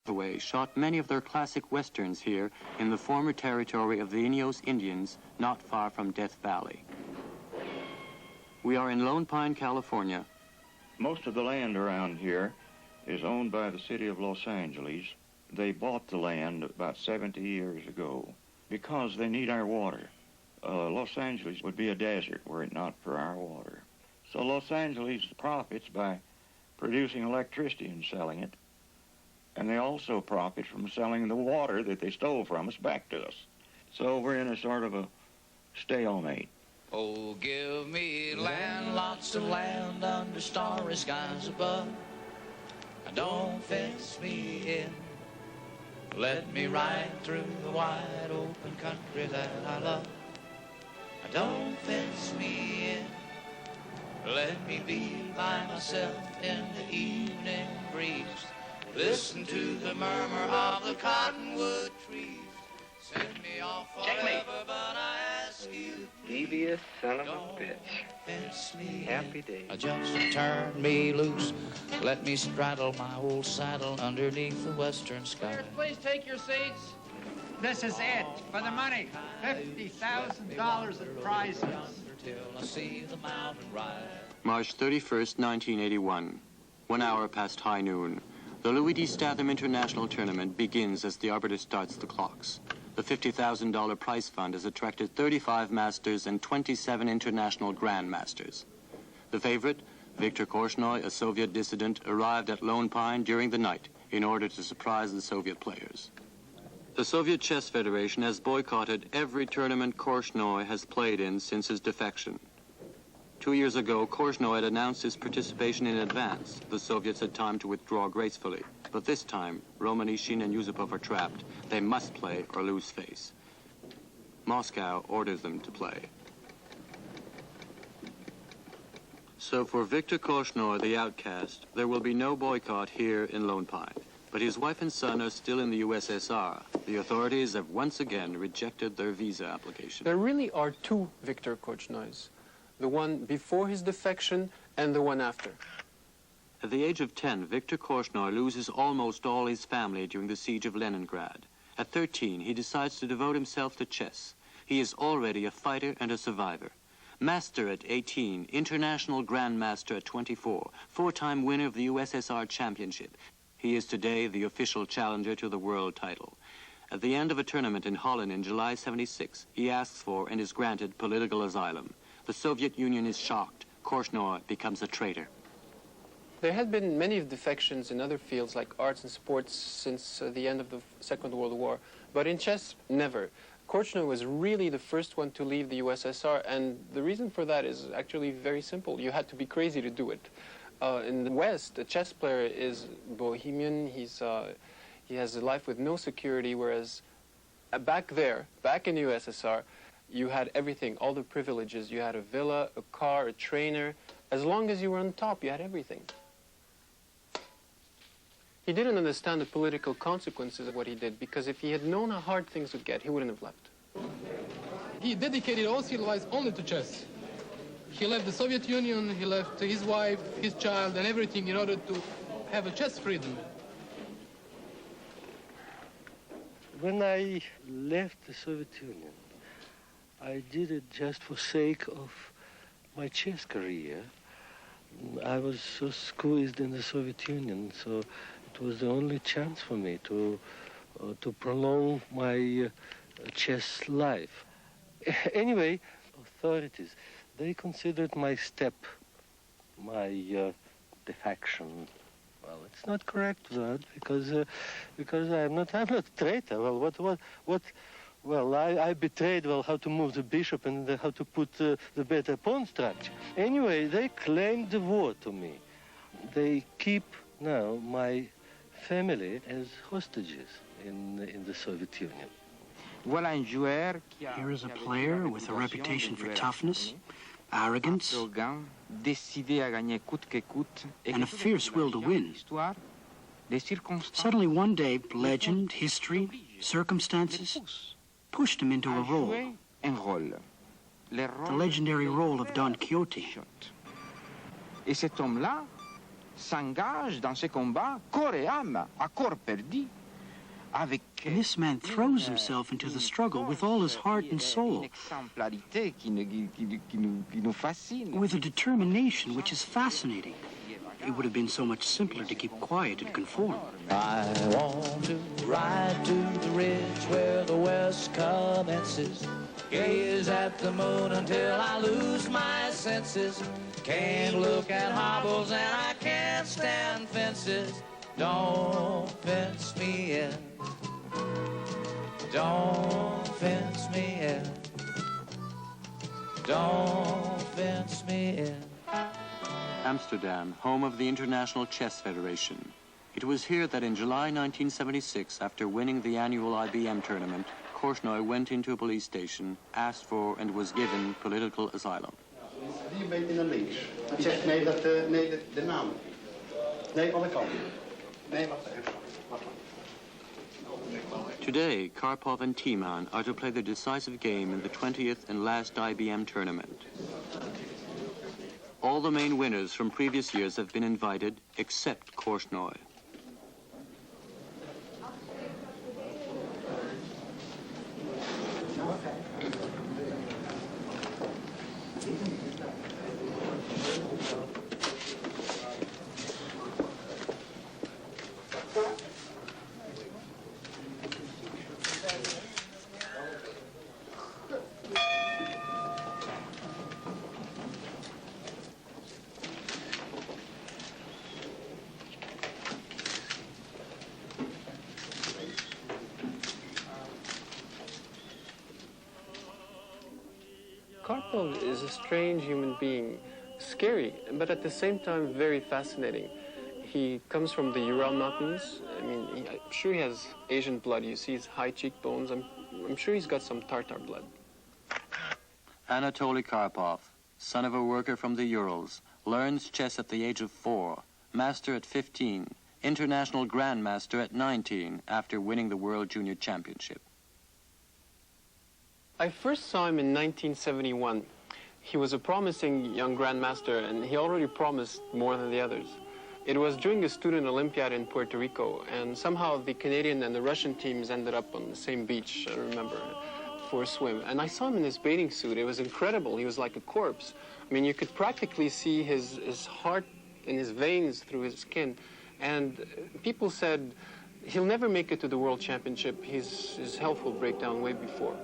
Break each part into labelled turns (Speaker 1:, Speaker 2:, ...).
Speaker 1: Hathaway shot many of their classic westerns here in the former territory of the Iños Indians, not far from Death Valley. We are in Lone Pine, California.
Speaker 2: Most of the land around here is owned by the city of Los Angeles. They bought the land about 70 years ago because they need our water. Los Angeles would be a desert were it not for our water. So Los Angeles profits by producing electricity and selling it. And they also profit from selling the water that they stole from us back to us. So we're in a sort of a stalemate.
Speaker 3: Oh, give me land, lots of land under starry skies above. Don't fence me in. Let me ride through the wide open country that I love. Don't fence me in. Let me be by myself in the evening breeze. Listen to the murmur of the cottonwood trees. Send me off forever, but I ask you,
Speaker 4: devious son of a bitch. Happy days.
Speaker 3: Just turn me loose. Let me straddle my old saddle underneath the western sky.
Speaker 5: Please take your seats. This is it for the money. $50,000 in prizes.
Speaker 3: Till I see the mountain rise.
Speaker 1: March 31st, 1981. 1 hour past high noon. The Louis D. Statham International Tournament begins as the arbiter starts the clocks. The $50,000 prize fund has attracted 35 masters and 27 international grandmasters. The favorite, Viktor Korchnoi, a Soviet dissident, arrived at Lone Pine during the night in order to surprise the Soviet players. The Soviet Chess Federation has boycotted every tournament Korchnoi has played in since his defection. 2 years ago, Korchnoi had announced his participation in advance. The Soviets had time to withdraw gracefully. But this time, Romanishin and Yusupov are trapped. They must play or lose face. Moscow orders them to play. So for Viktor Korchnoi, the outcast, there will be no boycott here in Lone Pine. But his wife and son are still in the USSR. The authorities have once again rejected their visa application.
Speaker 6: There really are two Viktor Korchnois. The one before his defection and the one after.
Speaker 1: At the age of 10, Viktor Korchnoi loses almost all his family during the siege of Leningrad. At 13, he decides to devote himself to chess. He is already a fighter and a survivor. Master at 18, international grandmaster at 24, four-time winner of the USSR championship. He is today the official challenger to the world title. At the end of a tournament in Holland in July '76, he asks for and is granted political asylum. The Soviet Union is shocked. Korchnoi becomes a traitor.
Speaker 6: There had been many defections in other fields like arts and sports since the end of the Second World War, but in chess, never. Korchnoi was really the first one to leave the USSR, and the reason for that is actually very simple. You had to be crazy to do it. In the West, a chess player is bohemian, he has a life with no security, whereas back in the USSR, you had everything, all the privileges. You had a villa, a car, a trainer. As long as you were on top, you had everything. He didn't understand the political consequences of what he did, because if he had known how hard things would get, he wouldn't have left.
Speaker 7: He dedicated all his life only to chess. He left the Soviet Union, he left his wife, his child, and everything in order to have a chess freedom.
Speaker 8: When I left the Soviet Union, I did it just for sake of my chess career. I was so squeezed in the Soviet Union, so it was the only chance for me to prolong my chess life. Anyway, authorities, they considered my step, my defection. Well, it's not correct word because I'm not a traitor. Well, Well, I betrayed, how to move the bishop and how to put the better pawn structure. Anyway, they claimed the war to me. They keep now my family as hostages in the Soviet Union.
Speaker 9: Here is a player with a reputation for toughness, arrogance, and a fierce will to win. Suddenly one day, legend, history, circumstances pushed him into a role. The legendary role of Don Quixote.
Speaker 10: s'engage dans ces combats corps et âme, à corps perdu.
Speaker 9: And this man throws himself into the struggle with all his heart and soul, with a determination which is fascinating. It would have been so much simpler to keep quiet and conform.
Speaker 3: I want to ride to the ridge where the west commences, gaze at the moon until I lose my senses. Can't look at hobbles and I can't stand fences. Don't fence me in. Don't fence me in. Don't fence me in.
Speaker 1: Amsterdam, home of the International Chess Federation. It was here that in July 1976, after winning the annual IBM tournament, Korchnoi went into a police station, asked for and was given political asylum.
Speaker 11: Die een beetje naar links. Hij zegt nee, de naam. Nee, alle kanten. Nee, wacht even.
Speaker 1: Today, Karpov and Timan are to play the decisive game in the 20th and last IBM tournament. All the main winners from previous years have been invited, except Korchnoi.
Speaker 6: Karpov is a strange human being, scary, but at the same time very fascinating. He comes from the Ural Mountains. I mean, I'm sure he has Asian blood. You see his high cheekbones. I'm sure he's got some Tartar blood.
Speaker 1: Anatoly Karpov, son of a worker from the Urals, learns chess at the age of 4, master at 15, international grandmaster at 19 after winning the World Junior Championship.
Speaker 6: I first saw him in 1971. He was a promising young grandmaster, and he already promised more than the others. It was during a student Olympiad in Puerto Rico, and somehow the Canadian and the Russian teams ended up on the same beach, I remember, for a swim. And I saw him in his bathing suit. It was incredible. He was like a corpse. I mean, you could practically see his heart and his veins through his skin. And people said, he'll never make it to the World Championship. His health will break down way before.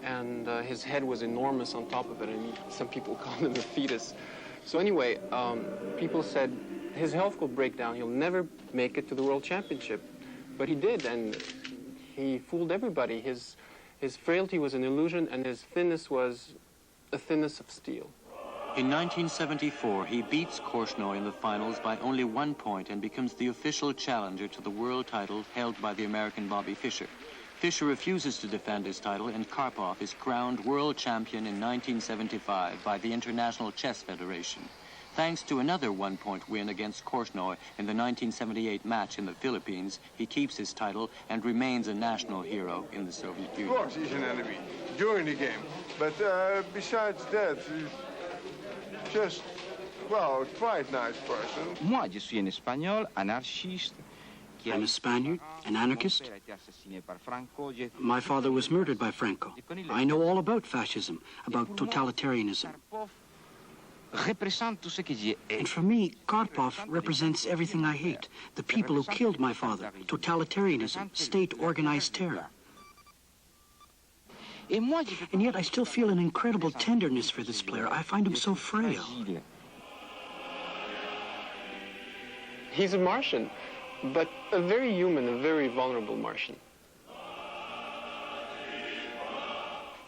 Speaker 6: And his head was enormous on top of it, and some people called him a fetus. So anyway, people said his health will break down. He'll never make it to the World Championship. But he did, and he fooled everybody. His frailty was an illusion, and his thinness was a thinness of steel.
Speaker 1: In 1974, he beats Korchnoi in the finals by only 1 point and becomes the official challenger to the world title held by the American Bobby Fischer. Fischer refuses to defend his title, and Karpov is crowned world champion in 1975 by the International Chess Federation. Thanks to another 1-point win against Korchnoi in the 1978 match in the Philippines, he keeps his title and remains a national hero in the Soviet Union.
Speaker 12: Of course, he's an enemy during the game. But besides that, he's just, well, quite nice person.
Speaker 10: Moi, je suis un Espagnol, anarchiste.
Speaker 9: I'm a Spaniard, an anarchist. My father was murdered by Franco. I know all about fascism, about totalitarianism. And for me, Karpov represents everything I hate. The people who killed my father, totalitarianism, state-organized terror. And yet I still feel an incredible tenderness for this player. I find him so frail.
Speaker 6: He's a Martian, but a very human, a very vulnerable Martian.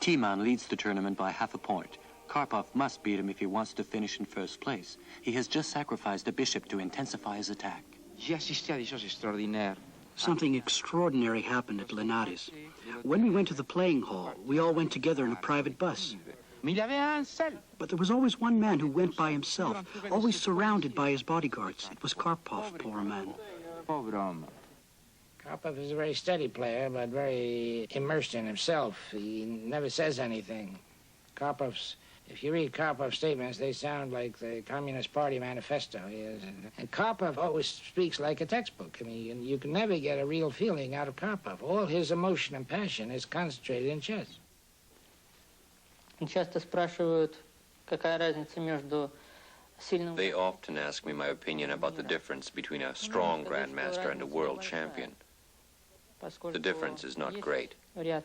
Speaker 1: Timan leads the tournament by half a point. Karpov must beat him if he wants to finish in first place. He has just sacrificed a bishop to intensify his attack.
Speaker 9: Something extraordinary happened at Linares. When we went to the playing hall, we all went together in a private bus. But there was always one man who went by himself, always surrounded by his bodyguards. It was Karpov, poor man.
Speaker 13: Karpov is a very steady player, but very immersed in himself. He never says anything. Karpov's If you read Karpov's statements, they sound like the Communist Party manifesto. And Karpov always speaks like a textbook. I mean, you can never get a real feeling out of Karpov. All his emotion and passion is concentrated in chess.
Speaker 14: Часто спрашивают, какая разница между сильным...
Speaker 15: They often ask me my opinion about the difference between a strong grandmaster and a world champion. The difference is not great.
Speaker 14: Ряд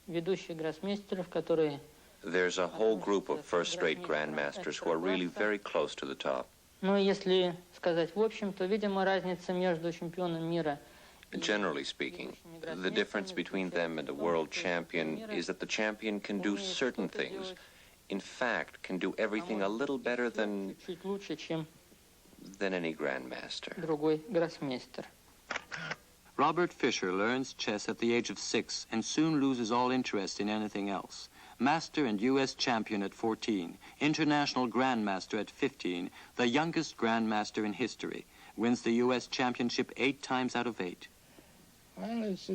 Speaker 14: ведущих гроссмейстеров, которые...
Speaker 15: There's a whole group of first-rate grandmasters who are really very close to the top.
Speaker 14: Но если сказать в общем, то, видимо, разница между чемпионом мира...
Speaker 15: Generally speaking, the difference between them and a world champion is that the champion can do certain things. In fact, can do everything a little better than any grandmaster.
Speaker 14: Другой гроссмейстер.
Speaker 1: Robert Fischer learns chess at the age of 6 and soon loses all interest in anything else. Master and U.S. champion at 14, international grandmaster at 15, the youngest grandmaster in history, wins the U.S. championship 8 times out of 8.
Speaker 13: Well, he's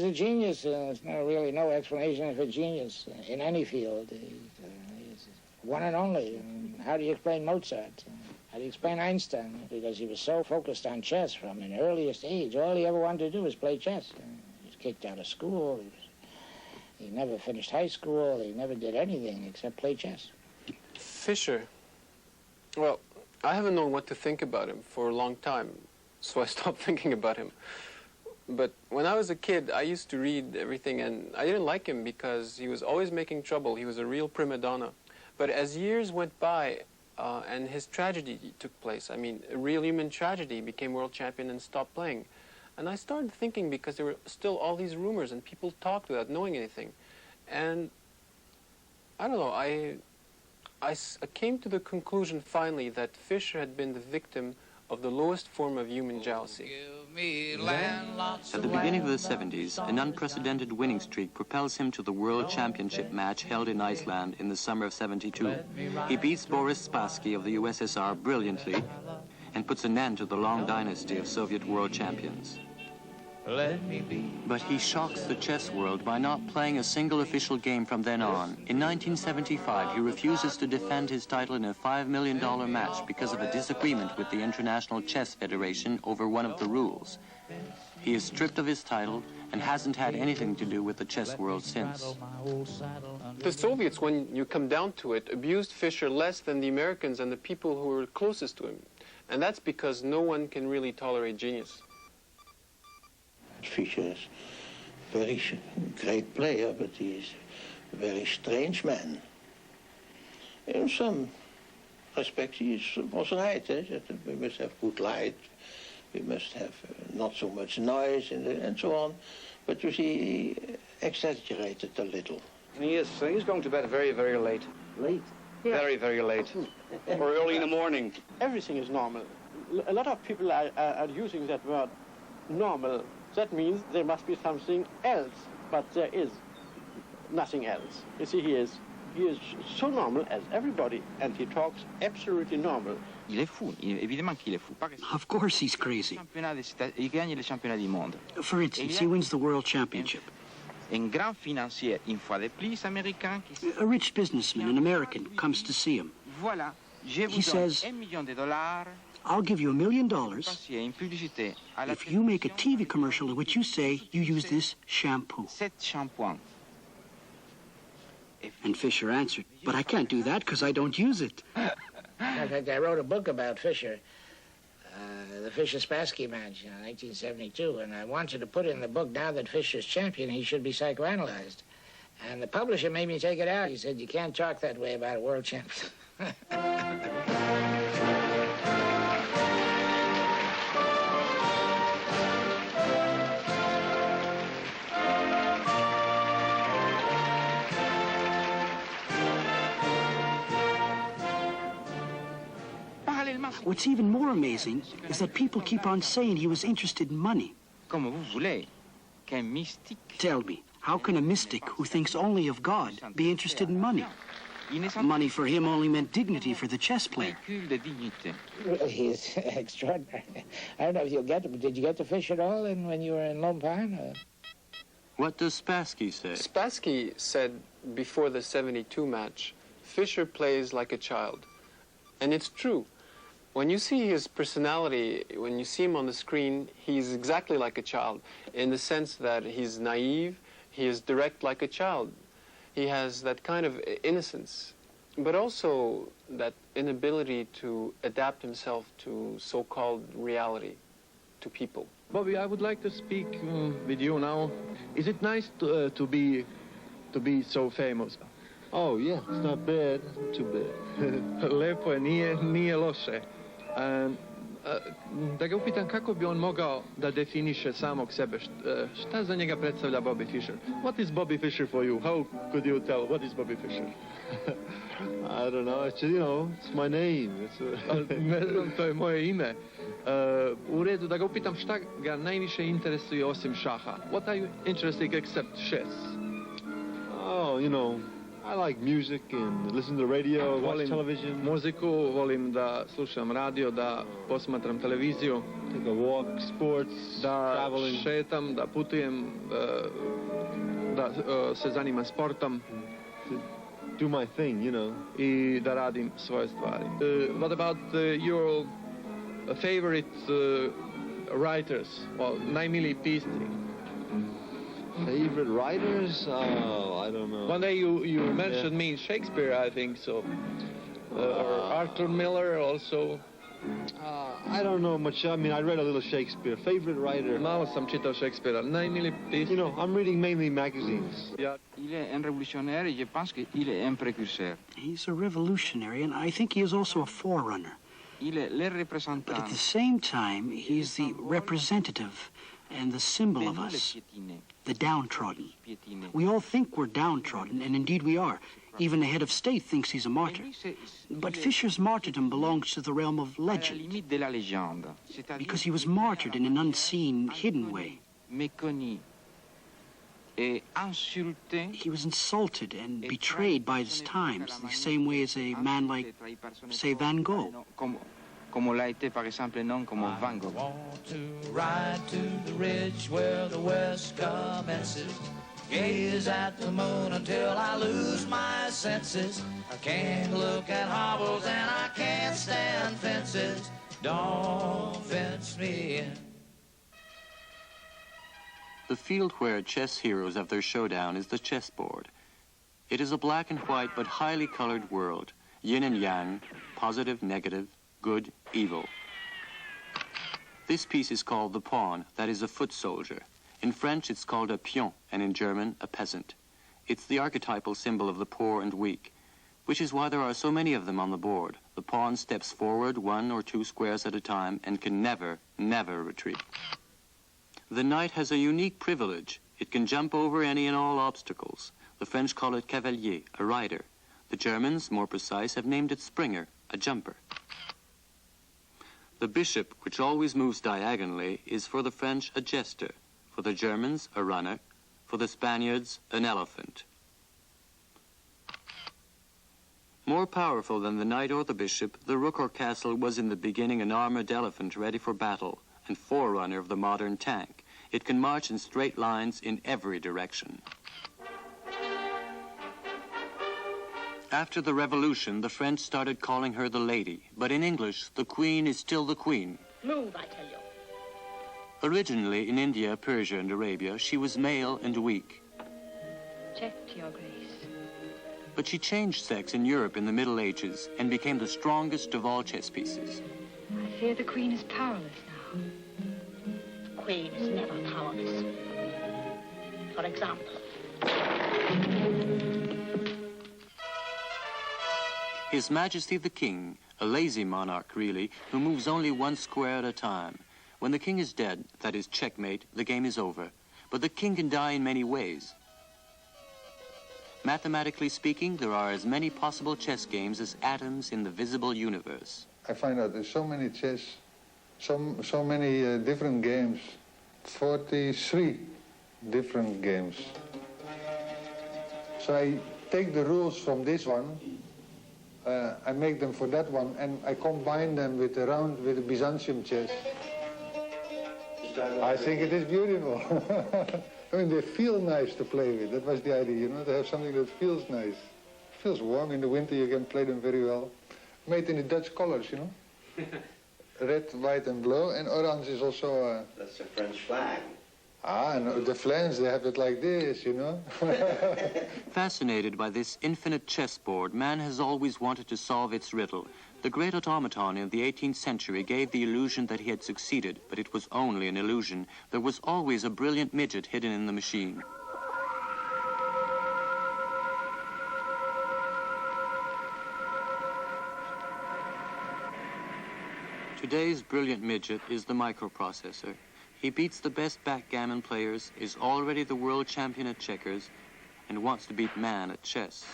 Speaker 13: a genius. There's really no explanation for genius in any field. He's one and only. How do you explain Mozart? How do you explain Einstein? Because he was so focused on chess from an earliest age. All he ever wanted to do was play chess. He was kicked out of school. He never finished high school. He never did anything except play chess.
Speaker 6: Fischer, well, I haven't known what to think about him for a long time, so I stopped thinking about him. But when I was a kid, I used to read everything, and I didn't like him because he was always making trouble. He was a real prima donna. But as years went by and his tragedy took place, I mean, a real human tragedy, became world champion and stopped playing. And I started thinking, because there were still all these rumors and people talked without knowing anything. And I don't know, I came to the conclusion finally that Fischer had been the victim of the lowest form of human jealousy.
Speaker 1: At the beginning of the 70s, an unprecedented winning streak propels him to the World Championship match held in Iceland in the summer of '72. He beats Boris Spassky of the USSR brilliantly and puts an end to the long dynasty of Soviet world champions. But he shocks the chess world by not playing a single official game from then on. In 1975, he refuses to defend his title in a $5 million match because of a disagreement with the International Chess Federation over one of the rules. He is stripped of his title and hasn't had anything to do with the chess world since.
Speaker 6: The Soviets, when you come down to it, abused Fischer less than the Americans and the people who were closest to him. And that's because no one can really tolerate genius.
Speaker 16: Fischer is a very great player, but he is a very strange man. In some respects, he was right. That we must have good light, we must have not so much noise, and so on. But you see, he exaggerated a little.
Speaker 17: He's going to bed very, very late.
Speaker 16: Late?
Speaker 17: Yeah. Very, very late. Or early in the morning.
Speaker 18: Everything is normal. A lot of people are using that word, normal. That means there must be something else, but there is nothing else. You see, he is so normal as everybody, and he talks absolutely normal.
Speaker 10: Il est fou, évidemment qu'il est fou.
Speaker 9: Of course he's crazy.
Speaker 10: Il gagne les championnats du monde.
Speaker 9: For instance, he wins the World Championship.
Speaker 10: Un grand financier, une fois de plus, américain.
Speaker 9: A rich businessman, an American, comes to see him.
Speaker 10: Voilà, je vous
Speaker 9: He says,
Speaker 10: $1 million.
Speaker 9: I'll give you $1 million if you make a TV commercial in which you say you use this shampoo. And Fischer answered, but I can't do that because I don't use it.
Speaker 13: In fact, I wrote a book about Fischer, the Fischer-Spassky match in 1972, and I wanted to put in the book, now that Fischer's champion, he should be psychoanalyzed. And the publisher made me take it out. He said, you can't talk that way about a world champion.
Speaker 9: What's even more amazing is that people keep on saying he was interested in money.
Speaker 10: Comme vous voulez, qu'un mystique.
Speaker 9: Tell me, how can a mystic who thinks only of God be interested in money? Money for him only meant dignity for the chess player.
Speaker 13: He's extraordinary. I don't know if you'll get him. Did you get to fish at all when you were in Lompine?
Speaker 1: What does Spassky say?
Speaker 6: Spassky said before the '72 match, Fischer plays like a child. And it's true. When you see his personality, when you see him on the screen, he's exactly like a child in the sense that he's naive, he is direct like a child. He has that kind of innocence, but also that inability to adapt himself to so-called reality, to people.
Speaker 18: Bobby, I would like to speak with you now. Is it nice to be so famous?
Speaker 19: Oh, yeah, it's not bad, not too bad.
Speaker 18: Lepo je, nije loše. Da ga upitam kako bi on mogao da definiše samog sebe, šta za njega predstavlja Bobby Fischer? What is Bobby Fischer for you? How could you tell what is Bobby Fischer?
Speaker 19: I don't know, it's, you know, it's my name.
Speaker 18: Ne znam, to je moje ime. U redu, da ga upitam šta ga najviše interesuje osim šaha. What are you interested except chess?
Speaker 19: Oh, you know, I like music and listen to the radio, watch television.
Speaker 18: Muziku, volim da slušam radio, da posmatram televiziju.
Speaker 19: Take a walk, sports, traveling.
Speaker 18: Da šetam, da putujem, da se zanimam sportom.
Speaker 19: Do my thing, you know.
Speaker 18: I da radim svoje stvari. What about your favorite writers? Well, najmiliji pisci.
Speaker 19: Favorite writers? Oh, I don't know.
Speaker 18: One day you mentioned me in Shakespeare, I think so. Or Arthur Miller also.
Speaker 19: I don't know much. I mean, I read a little Shakespeare. Favorite writer?
Speaker 18: Malo sam čitao Shakespearea. Najmiliji pisci.
Speaker 19: You know, I'm reading mainly magazines.
Speaker 10: Il est un révolutionnaire et je pense qu'il est un précurseur.
Speaker 9: He's a revolutionary, and I think he is also a forerunner.
Speaker 10: Il est le représentant.
Speaker 9: But at the same time, he's the representative and the symbol of us, the downtrodden. We all think we're downtrodden, and indeed we are. Even the head of state thinks he's a martyr. But Fischer's martyrdom belongs to the realm of legend, because he was martyred in an unseen, hidden way. He was insulted and betrayed by his times, the same way as a man like, say, Van Gogh.
Speaker 10: Como l'a été, par exemple, non como Van Gogh.
Speaker 3: I want to ride to the ridge where the west commences, gaze at the moon until I lose my senses. I can't look at hobbles and I can't stand fences. Don't fence me in.
Speaker 1: The field where chess heroes have their showdown is the chessboard. It is a black and white but highly colored world, yin and yang, positive, negative, good, evil. This piece is called the pawn, that is a foot soldier. In French, it's called a pion, and in German, a peasant. It's the archetypal symbol of the poor and weak, which is why there are so many of them on the board. The pawn steps forward 1 or 2 squares at a time and can never, never retreat. The knight has a unique privilege. It can jump over any and all obstacles. The French call it cavalier, a rider. The Germans, more precise, have named it springer, a jumper. The bishop, which always moves diagonally, is for the French a jester, for the Germans a runner, for the Spaniards an elephant. More powerful than the knight or the bishop, the rook or castle was in the beginning an armored elephant ready for battle and forerunner of the modern tank. It can march in straight lines in every direction. After the revolution, the French started calling her the lady, but in English, the queen is still the queen.
Speaker 20: Move, I tell you.
Speaker 1: Originally, in India, Persia, and Arabia, she was male and weak.
Speaker 20: Check, Your Grace.
Speaker 1: But she changed sex in Europe in the Middle Ages and became the strongest of all chess pieces.
Speaker 20: I fear the Queen is powerless now. The Queen is never powerless. For example,
Speaker 1: His Majesty the King, a lazy monarch, really, who moves only 1 square at a time. When the king is dead, that is checkmate, the game is over. But the king can die in many ways. Mathematically speaking, there are as many possible chess games as atoms in the visible universe.
Speaker 21: I find out there's so many chess, so many different games, 43 different games. So I take the rules from this one, I make them for that one, and I combine them with the Byzantium chess. I think it is beautiful. I mean, they feel nice to play with. That was the idea, you know, to have something that feels nice. feels warm. In the winter you can play them very well. Made in the Dutch colors, you know. Red, white and blue, and orange is also...
Speaker 16: That's the French flag.
Speaker 21: Ah, and the Flames, they have it like this, you know.
Speaker 1: Fascinated by this infinite chessboard, man has always wanted to solve its riddle. The great automaton in the 18th century gave the illusion that he had succeeded, but it was only an illusion. There was always a brilliant midget hidden in the machine. Today's brilliant midget is the microprocessor. He beats the best backgammon players, is already the world champion at checkers, and wants to beat man at chess.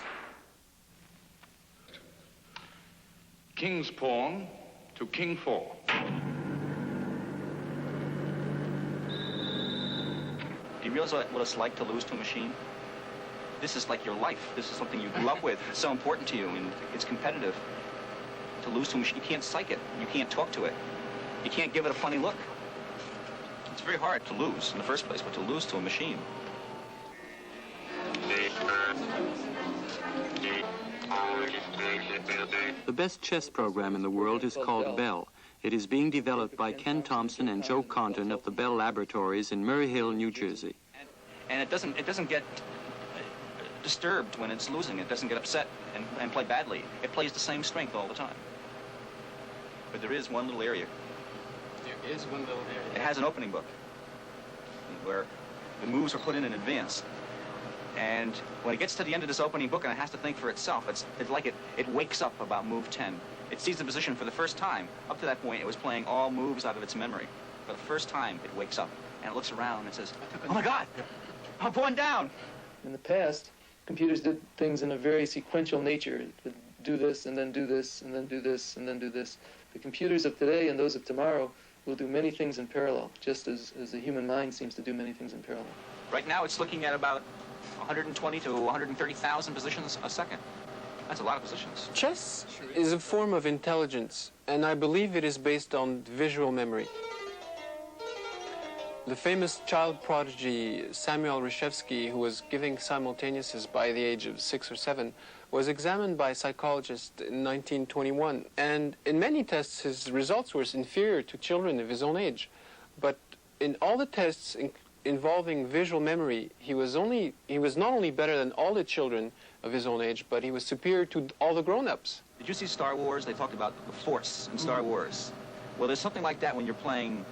Speaker 2: King's pawn to king 4.
Speaker 22: Do you realize what it's like to lose to a machine? This is like your life. This is something you grew up with. It's so important to you, and it's competitive. To lose to a machine, you can't psych it. You can't talk to it. You can't give it a funny look. It's very hard to lose in the first place, but to lose to a machine.
Speaker 1: The best chess program in the world is called Bell. It is being developed by Ken Thompson and Joe Condon of the Bell Laboratories in Murray Hill, New Jersey.
Speaker 22: And it doesn't get disturbed when it's losing. It doesn't get upset and play badly. It plays the same strength all the time. But there is one little area.
Speaker 6: There is one little area.
Speaker 22: It has an opening book where the moves are put in advance. And when it gets to the end of this opening book and it has to think for itself, it's like it wakes up about move 10. It sees the position for the first time. Up to that point, it was playing all moves out of its memory. For the first time, it wakes up and it looks around and says, "Oh my God, I'm going down."
Speaker 23: In the past, computers did things in a very sequential nature. It would do this and then do this and then do this and then do this. The computers of today and those of tomorrow will do many things in parallel, just as the human mind seems to do many things in parallel.
Speaker 22: Right now, it's looking at about 120 to 130,000 positions a second. That's a lot of positions.
Speaker 6: Chess is a form of intelligence, and I believe it is based on visual memory. The famous child prodigy Samuel Reshevsky, who was giving simultaneouses by the age of 6 or 7, was examined by a psychologist in 1921. And in many tests, his results were inferior to children of his own age. But in all the tests involving visual memory, he was not only better than all the children of his own age, but he was superior to all the grown-ups.
Speaker 22: Did you see Star Wars? They talked about the Force in Star Wars. Well, there's something like that when you're playing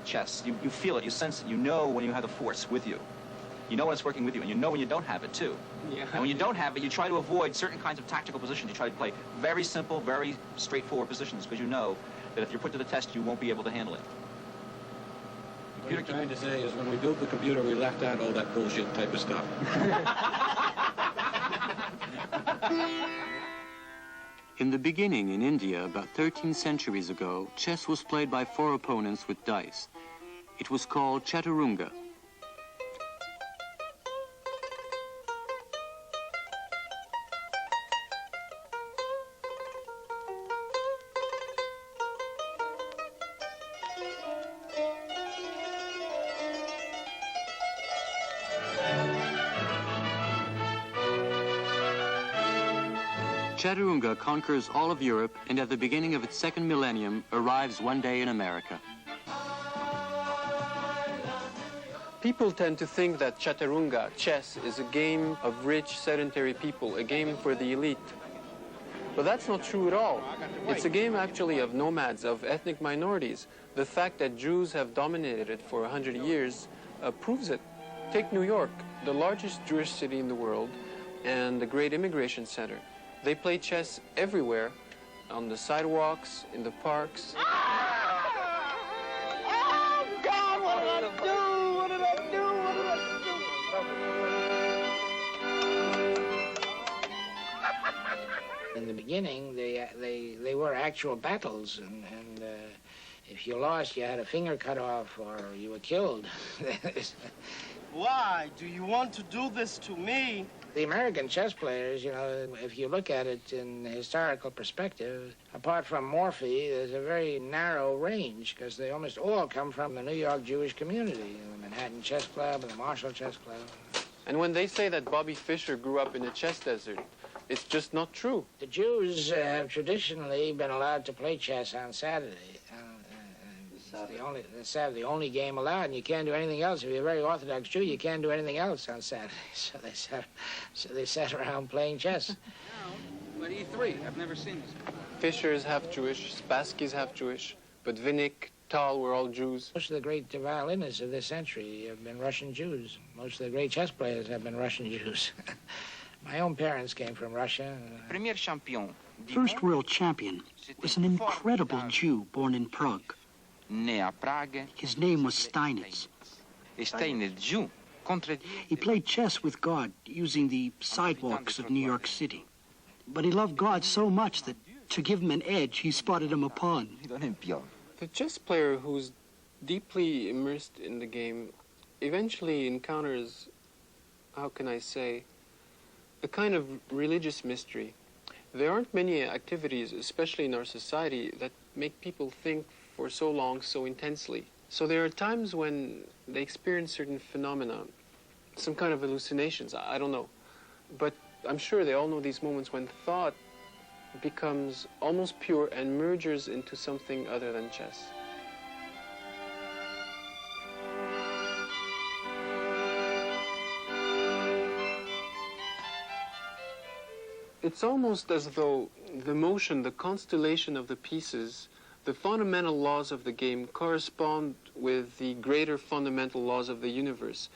Speaker 22: chess. You feel it, you sense it, you know when you have the Force with you. You know when it's working with you, and you know when you don't have it, too. Yeah. And when you don't have it, you try to avoid certain kinds of tactical positions. You try to play very simple, very straightforward positions, because you know that if you're put to the test, you won't be able to handle it.
Speaker 24: What you're trying to say is when we built the computer, we left out all that bullshit type of stuff.
Speaker 1: In the beginning, in India, about 13 centuries ago, chess was played by 4 opponents with dice. It was called chaturanga. Chaturanga conquers all of Europe and at the beginning of its second millennium arrives one day in America.
Speaker 6: People tend to think that chaturanga, chess, is a game of rich, sedentary people, a game for the elite. But that's not true at all. It's a game actually of nomads, of ethnic minorities. The fact that Jews have dominated it for 100 years proves it. Take New York, the largest Jewish city in the world and the great immigration center. They play chess everywhere, on the sidewalks, in the parks.
Speaker 3: Oh, God, what did I do? What did I do? What did I do?
Speaker 13: In the beginning, they were actual battles, and if you lost, you had a finger cut off or you were killed.
Speaker 25: Why do you want to do this to me?
Speaker 13: The American chess players, you know, if you look at it in historical perspective, apart from Morphy, there's a very narrow range because they almost all come from the New York Jewish community, the Manhattan Chess Club and the Marshall Chess Club.
Speaker 6: And when they say that Bobby Fischer grew up in a chess desert, It's just not true.
Speaker 13: The Jews have traditionally been allowed to play chess on Saturday. It's the only game allowed, and you can't do anything else. If you're a very Orthodox Jew, you can't do anything else on Saturday. So they sat around playing chess.
Speaker 10: No, but E3, I've never seen this.
Speaker 6: Fischer is half Jewish, Spassky is half Jewish, but Winnik, Tal were all Jews.
Speaker 13: Most of the great violinists of this century have been Russian Jews. Most of the great chess players have been Russian Jews. My own parents came from Russia.
Speaker 10: Premier champion.
Speaker 9: First world champion was an incredible Jew born in Prague.
Speaker 10: Né à Prague.
Speaker 9: His name was Steinitz.
Speaker 10: Steinitz Jew.
Speaker 9: He played chess with God using the sidewalks of New York City. But he loved God so much that to give him an edge, he spotted him a pawn.
Speaker 6: The chess player who's deeply immersed in the game eventually encounters, how can I say, a kind of religious mystery. There aren't many activities, especially in our society, that make people think for so long, so intensely. So there are times when they experience certain phenomena, some kind of hallucinations, I don't know. But I'm sure they all know these moments when thought becomes almost pure and merges into something other than chess. It's almost as though the motion, the constellation of the pieces, the fundamental laws of the game correspond with the greater fundamental laws of the universe.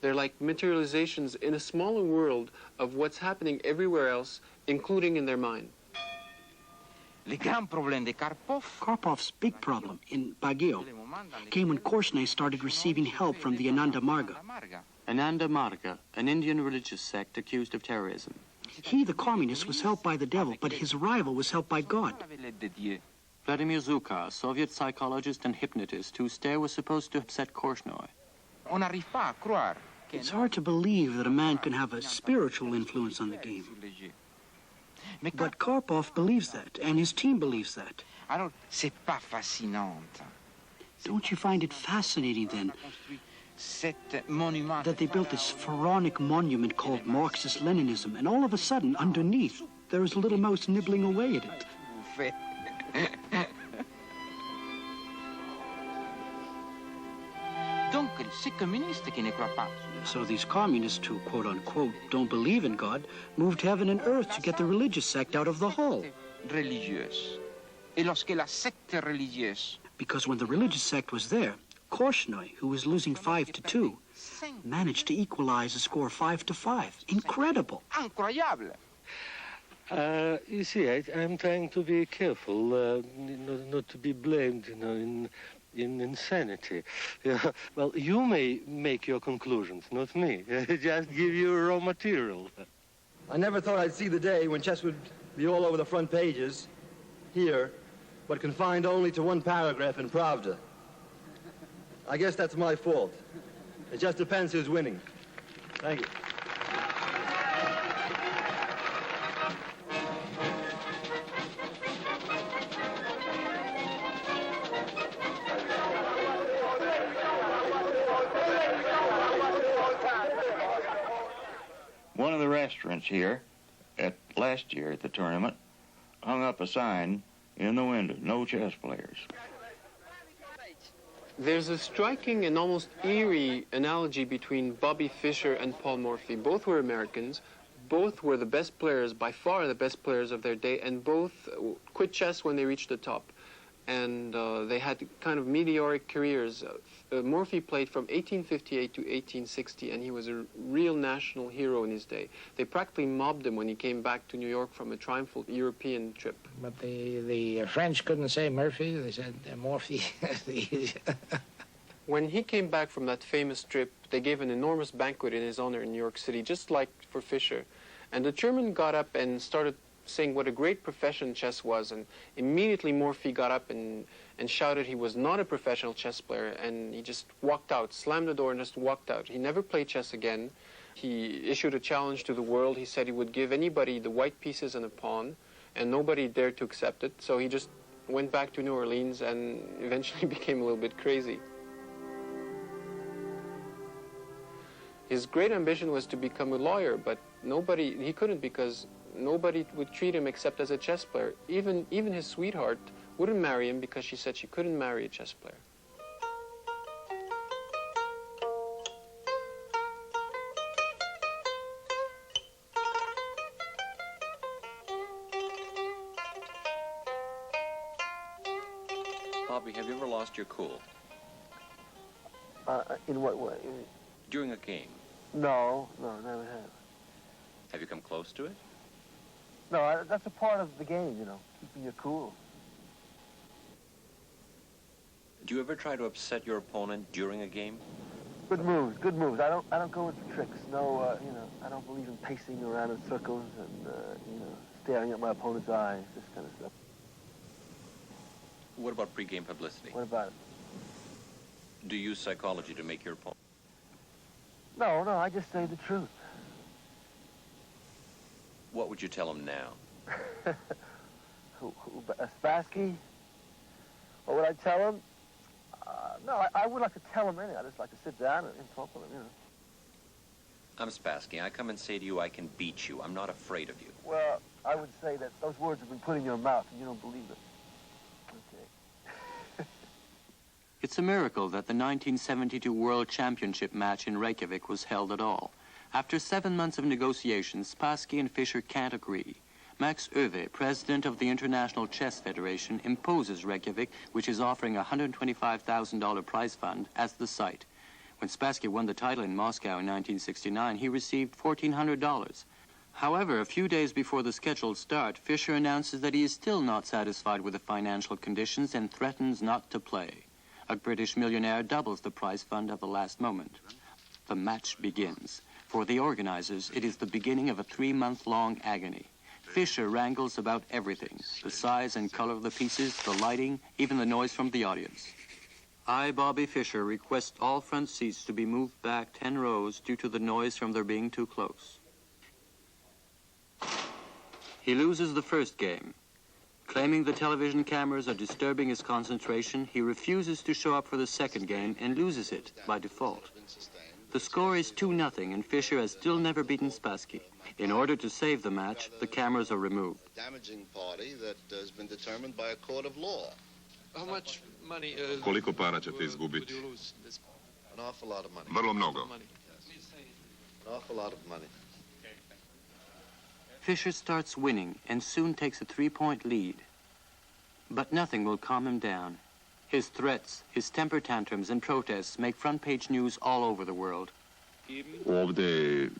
Speaker 6: They're like materializations in a smaller world of what's happening everywhere else, including in their mind.
Speaker 9: Karpov's big problem in Baguio came when Korchnoi started receiving help from the Ananda Marga.
Speaker 1: Ananda Marga, an Indian religious sect accused of terrorism.
Speaker 9: He, the communist, was helped by the devil, but his rival was helped by God.
Speaker 1: Vladimir Zhukov, a Soviet psychologist and hypnotist whose stare was supposed to upset Korchnoi.
Speaker 9: It's hard to believe that a man can have a spiritual influence on the game. But Karpov believes that, and his team believes that. Don't you find it fascinating, then, that they built this pharaonic monument called Marxist-Leninism, and all of a sudden, underneath, there is a little mouse nibbling away at it? So these communists who, quote-unquote, don't believe in God, moved heaven and earth to get the religious sect out of the hall. Because when the religious sect was there, Korchnoi, who was losing 5-2, managed to equalize the score 5-5. Incredible.
Speaker 4: You see, I'm trying to be careful, not to be blamed, in insanity. Yeah, well, you may make your conclusions, not me. Just give you raw material.
Speaker 5: I never thought I'd see the day when chess would be all over the front pages, here, but confined only to one paragraph in Pravda. I guess that's my fault. It just depends who's winning. Thank you.
Speaker 7: One of the restaurants here, last year at the tournament, hung up a sign in the window, no chess players.
Speaker 6: There's a striking and almost eerie analogy between Bobby Fischer and Paul Morphy. Both were Americans, both were the best players, by far the best players of their day, and both quit chess when they reached the top. And they had kind of meteoric careers. Morphy played from 1858 to 1860, and he was a real national hero in his day. They practically mobbed him when he came back to New York from a triumphal European trip.
Speaker 13: But the French couldn't say Murphy, they said Morphy.
Speaker 6: When he came back from that famous trip, they gave an enormous banquet in his honor in New York City, just like for Fischer. And the chairman got up and started saying what a great profession chess was, and immediately Morphy got up and shouted he was not a professional chess player, and he just walked out, slammed the door and just walked out. He never played chess again. He issued a challenge to the world. He said he would give anybody the white pieces and a pawn, and nobody dared to accept it. So he just went back to New Orleans and eventually became a little bit crazy. His great ambition was to become a lawyer, but he couldn't because nobody would treat him except as a chess player. Even his sweetheart wouldn't marry him because she said she couldn't marry a chess player.
Speaker 8: Bobby, have you ever lost your cool?
Speaker 18: In what way?
Speaker 8: During a game?
Speaker 18: No, never have.
Speaker 8: Have you come close to it?
Speaker 18: No, that's a part of the game, you know, keeping your cool.
Speaker 8: Do you ever try to upset your opponent during a game?
Speaker 18: Good moves, good moves. I don't go into tricks. No, you know, I don't believe in pacing around in circles and, you know, staring at my opponent's eyes, this kind of stuff.
Speaker 8: What about pre-game publicity?
Speaker 18: What about it?
Speaker 8: Do you use psychology to make your opponent?
Speaker 18: No, I just say the truth.
Speaker 8: What would you tell him now?
Speaker 18: Spassky? What would I tell him? No, I would like to tell him anything. I'd just like to sit down and talk with him, you know.
Speaker 8: I'm Spassky. I come and say to you, I can beat you. I'm not afraid of you.
Speaker 18: Well, I would say that those words have been put in your mouth and you don't believe it. Okay.
Speaker 1: It's a miracle that the 1972 World Championship match in Reykjavik was held at all. After 7 months of negotiations, Spassky and Fischer can't agree. Max Oeve, president of the International Chess Federation, imposes Reykjavik, which is offering a $125,000 prize fund, as the site. When Spassky won the title in Moscow in 1969, he received $1,400. However, a few days before the scheduled start, Fischer announces that he is still not satisfied with the financial conditions and threatens not to play. A British millionaire doubles the prize fund at the last moment. The match begins. For the organizers, it is the beginning of a 3-month-long agony. Fischer wrangles about everything, the size and color of the pieces, the lighting, even the noise from the audience. I, Bobby Fischer, request all front seats to be moved back 10 rows due to the noise from their being too close. He loses the first game. Claiming the television cameras are disturbing his concentration, he refuses to show up for the second game and loses it by default. The score is 2-0, and Fischer has still never beaten Spassky. In order to save the match, the cameras are removed.
Speaker 11: Damaging party that has been determined by a court of law.
Speaker 12: How much money?
Speaker 14: Koliko para ćete izgubiti?
Speaker 11: An awful lot of money.
Speaker 14: Vrlo mnogo.
Speaker 11: An awful lot of money.
Speaker 1: Fischer starts winning and soon takes a 3-point lead. But nothing will calm him down. His threats, his temper tantrums and protests make front-page news all over the world.
Speaker 14: Ovdje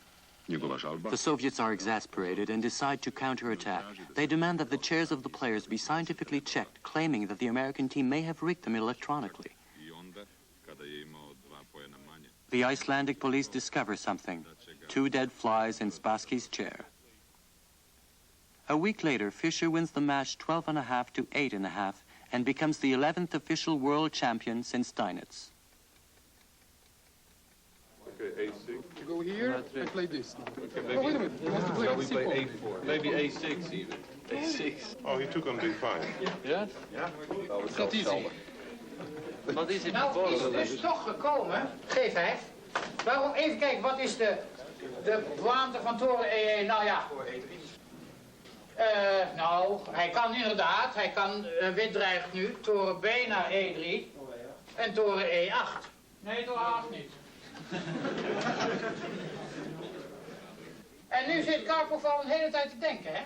Speaker 14: njegova žalba.
Speaker 1: The Soviets are exasperated and decide to counterattack. They demand that the chairs of the players be scientifically checked, claiming that the American team may have rigged them electronically. The Icelandic police discover something. 2 dead flies in Spassky's chair. A week later, Fischer wins the match 12.5 to 8.5 and becomes the 11th official world champion since Steinitz.
Speaker 14: Okay, A6.
Speaker 12: You go here and play this.
Speaker 14: Okay,
Speaker 12: maybe, wait a minute. You have to play
Speaker 14: shall we play A4? Maybe A6 even. A6. Oh, he took on B5.
Speaker 12: Yes?
Speaker 14: Ja?
Speaker 12: It's not easy.
Speaker 15: Wat is het dus toch gekomen, G5. Waarom, even kijken, wat is de pointe van toren E1? Nou ja. Nou, hij kan inderdaad, wit dreigt nu, toren B naar E3 en toren E8. Nee, toren 8 niet. En nu zit Karpov al een hele tijd te denken, hè?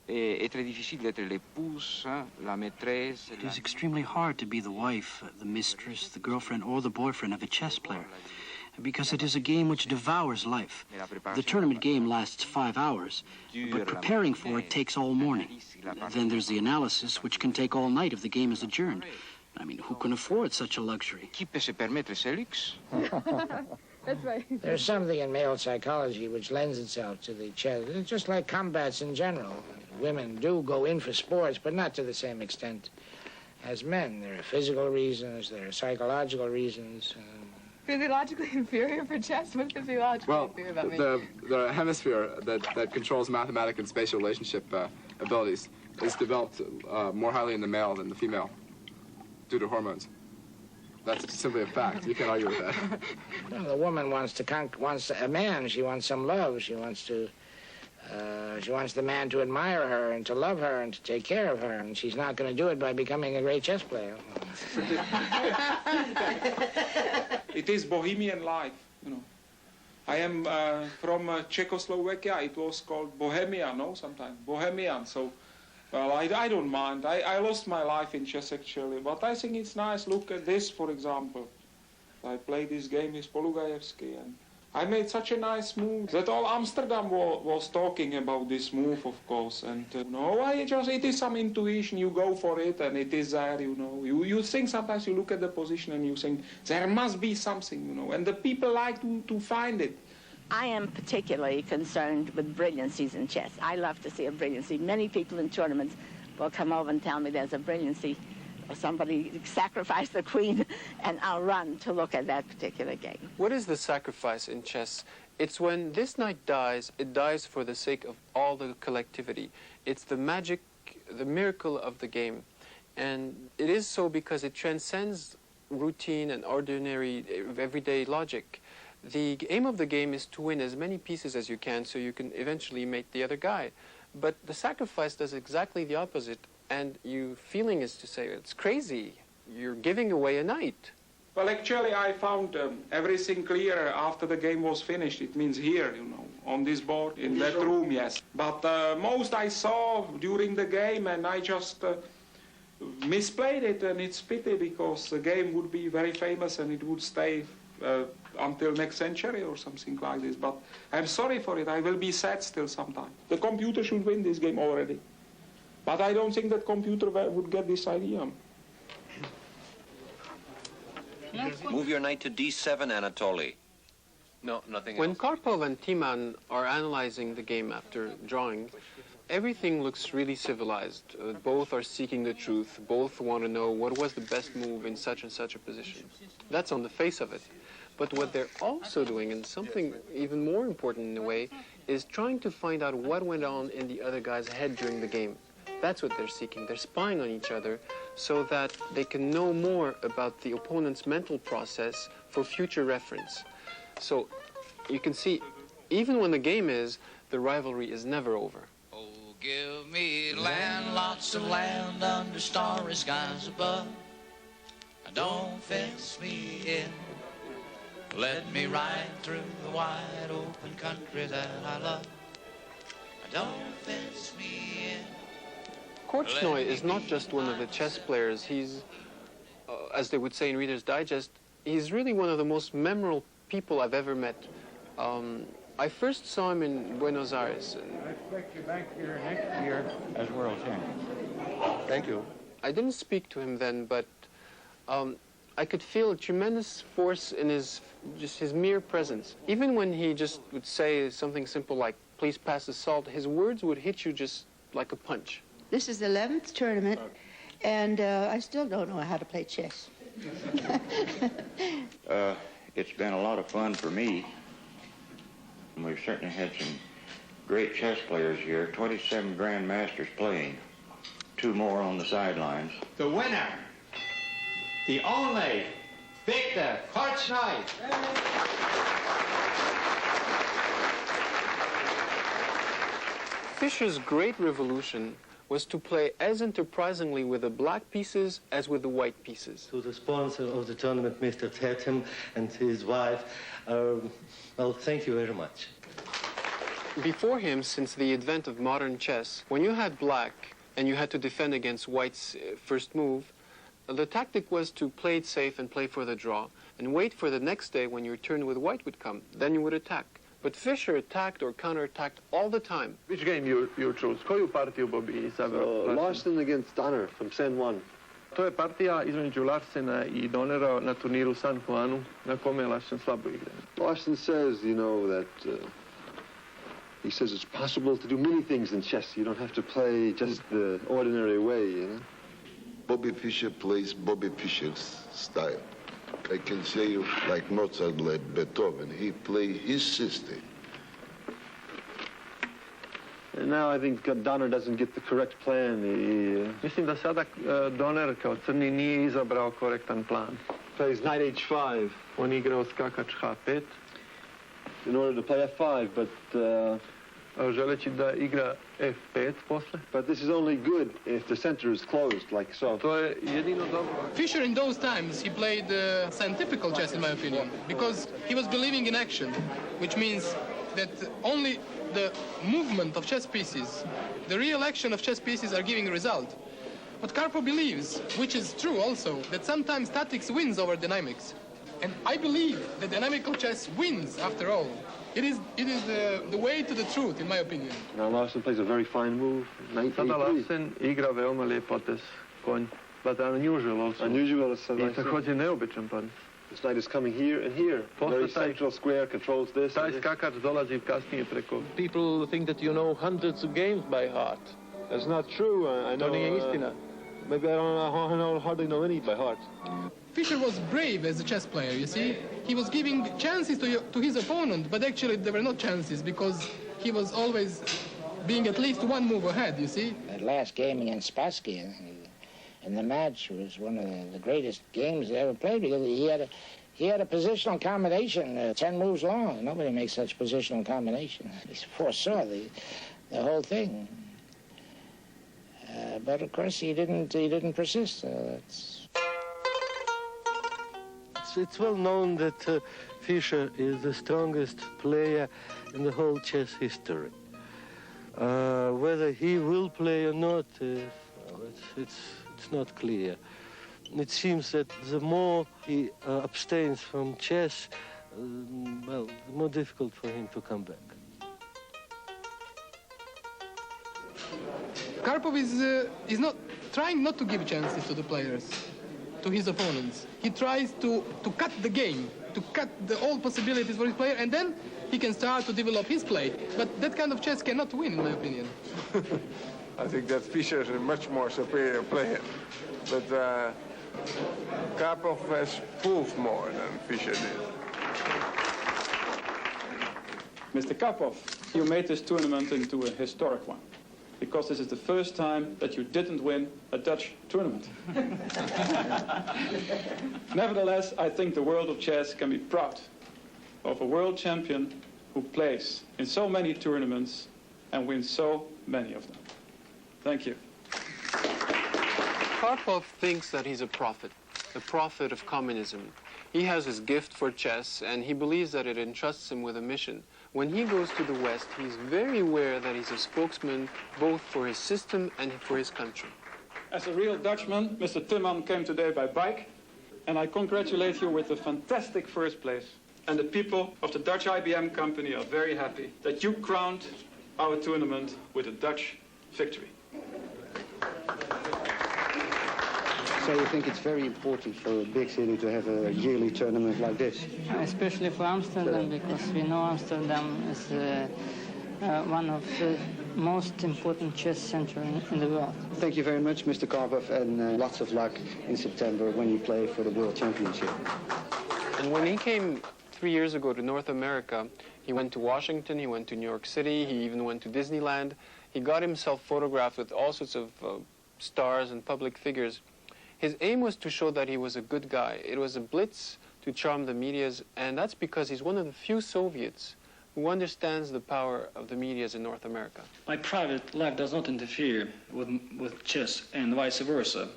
Speaker 10: È très difficile d'être l'épouse, la maîtresse.
Speaker 9: It is extremely hard to be the wife, the mistress, the girlfriend, or the boyfriend of a chess player, because it is a game which devours life. The tournament game lasts 5 hours, but preparing for it takes all morning. Then there's the analysis, which can take all night if the game is adjourned. I mean, who can afford such a luxury?
Speaker 10: Qui peut se permettre ce luxe?
Speaker 13: That's right. There's something in male psychology which lends itself to the chess. It's just like combats in general. Women do go in for sports, but not to the same extent as men. There are physical reasons, there are psychological reasons.
Speaker 26: Physiologically inferior for chess? What's physiologically inferior about me?
Speaker 27: The hemisphere that controls mathematic and spatial relationship abilities is developed more highly in the male than the female due to hormones. That's simply a fact. You can't argue with that.
Speaker 13: Well, the woman wants a man. She wants some love. She wants the man to admire her and to love her and to take care of her. And she's not going to do it by becoming a great chess player.
Speaker 10: It is bohemian life, you know. I am from Czechoslovakia. It was called Bohemia, no, sometimes. Bohemian, so, well, I don't mind. I lost my life in chess, actually, but I think it's nice. Look at this, for example. I played this game with Polugajevsky, and I made such a nice move that all Amsterdam was talking about this move, of course. And, it is some intuition. You go for it, and it is there, you know. You think sometimes, you look at the position, and you think, there must be something, you know. And the people like to find it.
Speaker 2: I am particularly concerned with brilliancies in chess. I love to see a brilliancy. Many people in tournaments will come over and tell me there's a brilliancy, or somebody sacrificed the queen, and I'll run to look at that particular game.
Speaker 6: What is the sacrifice in chess? It's when this knight dies, it dies for the sake of all the collectivity. It's the magic, the miracle of the game. And it is so because it transcends routine and ordinary, everyday logic. The aim of the game is to win as many pieces as you can so you can eventually mate the other guy. But the sacrifice does exactly the opposite. And your feeling is to say, it's crazy. You're giving away a knight.
Speaker 10: Well, actually, I found everything clear after the game was finished. It means here, you know, on this board, in that room, yes. But most I saw during the game, and I just misplayed it, and it's pity because the game would be very famous and it would stay until next century or something like this. But I'm sorry for it. I will be sad still sometime. The computer should win this game already. But I don't think that computer would get this idea.
Speaker 8: Move your knight to d7, Anatoly.
Speaker 6: No, nothing else. When Karpov and Timan are analyzing the game after drawing, everything looks really civilized. Both are seeking the truth. Both want to know what was the best move in such and such a position. That's on the face of it. But what they're also doing, and something even more important in a way, is trying to find out what went on in the other guy's head during the game. That's what they're seeking. They're spying on each other so that they can know more about the opponent's mental process for future reference. So you can see, even when the game is, the rivalry is never over.
Speaker 3: Oh, give me land, lots of land under starry skies above. Don't fence me in. Let me ride through the wide open country that I love. Don't fence me in.
Speaker 6: Korchnoi is not just one of the chess players. He's, as they would say in Reader's Digest, he's really one of the most memorable people I've ever met. I first saw him in Buenos Aires.
Speaker 16: I expect you back here next year as world champion.
Speaker 4: Thank you.
Speaker 6: I didn't speak to him then, but I could feel a tremendous force in his mere presence. Even when he just would say something simple like, please pass the salt, his words would hit you just like a punch.
Speaker 17: This is the 11th tournament, and I still don't know how to play chess.
Speaker 7: It's been a lot of fun for me. We've certainly had some great chess players here, 27 grandmasters playing, 2 more on the sidelines.
Speaker 15: The winner, the only Victor Korchnoi.
Speaker 6: Fischer's great revolution was to play as enterprisingly with the black pieces as with the white pieces.
Speaker 4: To the sponsor of the tournament, Mr. Tatum, and his wife, well, thank you very much.
Speaker 6: Before him, since the advent of modern chess, when you had black and you had to defend against white's first move, the tactic was to play it safe and play for the draw, and wait for the next day when your turn with white would come. Then you would attack. But Fischer attacked or counterattacked all the time.
Speaker 14: Which game you chose? Koju partiju, Bobby?
Speaker 19: Larsen against Donner from San Juan.
Speaker 14: To je partija između Larsena I Donnera na turniru u San Juanu, na kome je Larsen slabo igra.
Speaker 19: Larsen says, you know, that he says it's possible to do many things in chess. You don't have to play just the ordinary way, you know.
Speaker 11: Bobby Fischer plays Bobby Fischer's style. I can say you like Mozart, like Beethoven. He plays his system.
Speaker 19: And now I think Donner doesn't get the correct plan.
Speaker 14: Mislim da sada Donner kao crni nije izabrao korektan plan.
Speaker 19: plays knight h5.
Speaker 14: On igrao skakač h5.
Speaker 19: In order to play f5, but
Speaker 14: želeći da igra f5 posle.
Speaker 19: But this is only good if the center is closed, like so.
Speaker 14: To je jedino dobro.
Speaker 5: Fischer in those times, he played scientific chess, in my opinion, because he was believing in action, which means that only the movement of chess pieces, the real action of chess pieces are giving a result. But Karpov believes, which is true also, that sometimes statics wins over dynamics. And I believe that dynamical chess wins after all. It is the way to the truth, in my opinion.
Speaker 19: Now Larsen plays a very fine move, knight
Speaker 14: Sada
Speaker 19: a3.
Speaker 14: Larsen igra veoma lijep potez, konj, but unusual also.
Speaker 19: Unusual is
Speaker 14: I također neobičan potez.
Speaker 19: This knight is coming here and here. Very central square, controls this.
Speaker 14: Taj skakač dolazi kasnije preko.
Speaker 18: People think that you know hundreds of games by heart.
Speaker 19: That's not true. I know.
Speaker 18: To nije istina.
Speaker 19: Maybe I hardly know any by heart.
Speaker 5: Fischer was brave as a chess player, you see. He was giving chances to his opponent, but actually there were not chances because he was always being at least one move ahead, you see.
Speaker 13: That last game against Spassky in the match was one of the greatest games they ever played because he had a positional combination 10 moves long. Nobody makes such positional combination. He foresaw the whole thing. But of course he didn't persist.
Speaker 4: It's well known that Fischer is the strongest player in the whole chess history. Whether he will play or not, it's not clear. It seems that the more he abstains from chess, well, the more difficult for him to come back.
Speaker 5: Karpov is not trying not to give chances to the players, to his opponents. He tries to cut the game, to cut all possibilities for his player, and then he can start to develop his play. But that kind of chess cannot win, in my opinion.
Speaker 20: I think that Fischer is a much more superior player. But Karpov has proved more than Fischer did.
Speaker 10: Mr. Karpov, you made this tournament into a historic one, because this is the first time that you didn't win a Dutch tournament. Nevertheless, I think the world of chess can be proud of a world champion who plays in so many tournaments and wins so many of them. Thank you.
Speaker 6: Karpov thinks that he's a prophet of communism. He has his gift for chess, and he believes that it entrusts him with a mission. When he goes to the West, he's very aware that he's a spokesman both for his system and for his country.
Speaker 10: As a real Dutchman, Mr. Timman came today by bike, and I congratulate you with a fantastic first place. And the people of the Dutch IBM company are very happy that you crowned our tournament with a Dutch victory.
Speaker 21: So you think it's very important for a big city to have a yearly tournament like this?
Speaker 22: Especially for Amsterdam, because we know Amsterdam is one of the most important chess centers in the world.
Speaker 21: Thank you very much, Mr. Karpov, and lots of luck in September when you play for the World Championship.
Speaker 6: And when he came 3 years ago to North America, he went to Washington, he went to New York City, he even went to Disneyland. He got himself photographed with all sorts of stars and public figures. His aim was to show that he was a good guy. It was a blitz to charm the medias, and that's because he's one of the few Soviets who understands the power of the medias in North America.
Speaker 23: My private life does not interfere with chess and vice versa.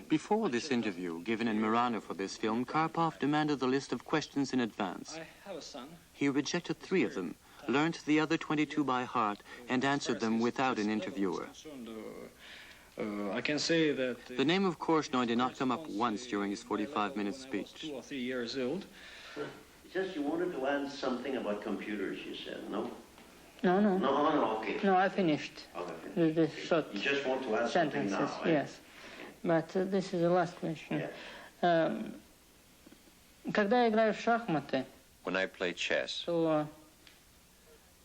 Speaker 1: Before this interview, given in Murano for this film, Karpov demanded the list of questions in advance.
Speaker 23: I have a son.
Speaker 1: He rejected 3 of them, learned the other 22 by heart, and answered them without an interviewer.
Speaker 23: I can say that...
Speaker 1: The name of Korchnoi did not come up once during his 45-minute speech.
Speaker 23: 2 or 3 years old.
Speaker 24: Just you wanted to add something about computers, you said, no?
Speaker 22: No,
Speaker 24: okay.
Speaker 22: No, I finished.
Speaker 24: Okay.
Speaker 22: The short
Speaker 24: You just want to add
Speaker 22: sentences,
Speaker 24: something now, right?
Speaker 22: yes. But this is the last question. Когда играешь в шахматы,
Speaker 8: When I play chess,
Speaker 22: то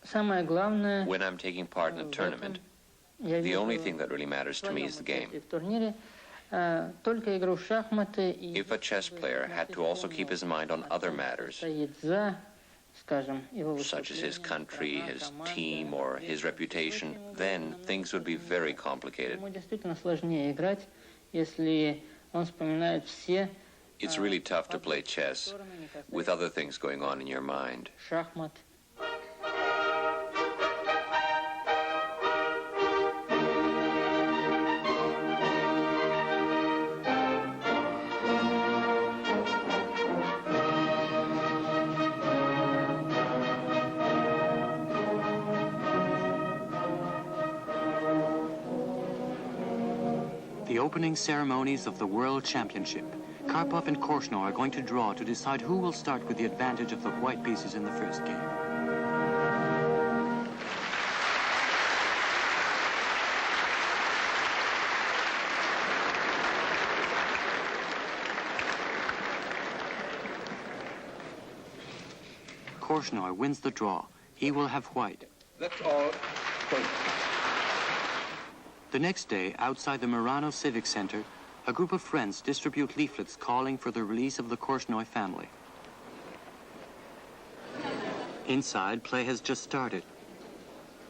Speaker 22: самое главное...
Speaker 8: when I'm taking part in a tournament, the only thing that really matters to me is the game.
Speaker 22: В турнире только игру в шахматы и...
Speaker 8: If a chess player had to also keep his mind on other matters,
Speaker 22: стоит за, скажем, его
Speaker 8: such as his country, his team, or his reputation, then things would be very complicated.
Speaker 22: Ему действительно сложнее играть, если он вспоминает все
Speaker 8: It's really tough to play chess with other things going on in your mind.
Speaker 22: Шахмат.
Speaker 1: The opening ceremonies of the World Championship. Karpov and Korchnoi are going to draw to decide who will start with the advantage of the white pieces in the first game. Korchnoi wins the draw. He will have white.
Speaker 20: That's all.
Speaker 1: The next day, outside the Murano Civic Center, a group of friends distribute leaflets calling for the release of the Korchnoi family. Inside, play has just started.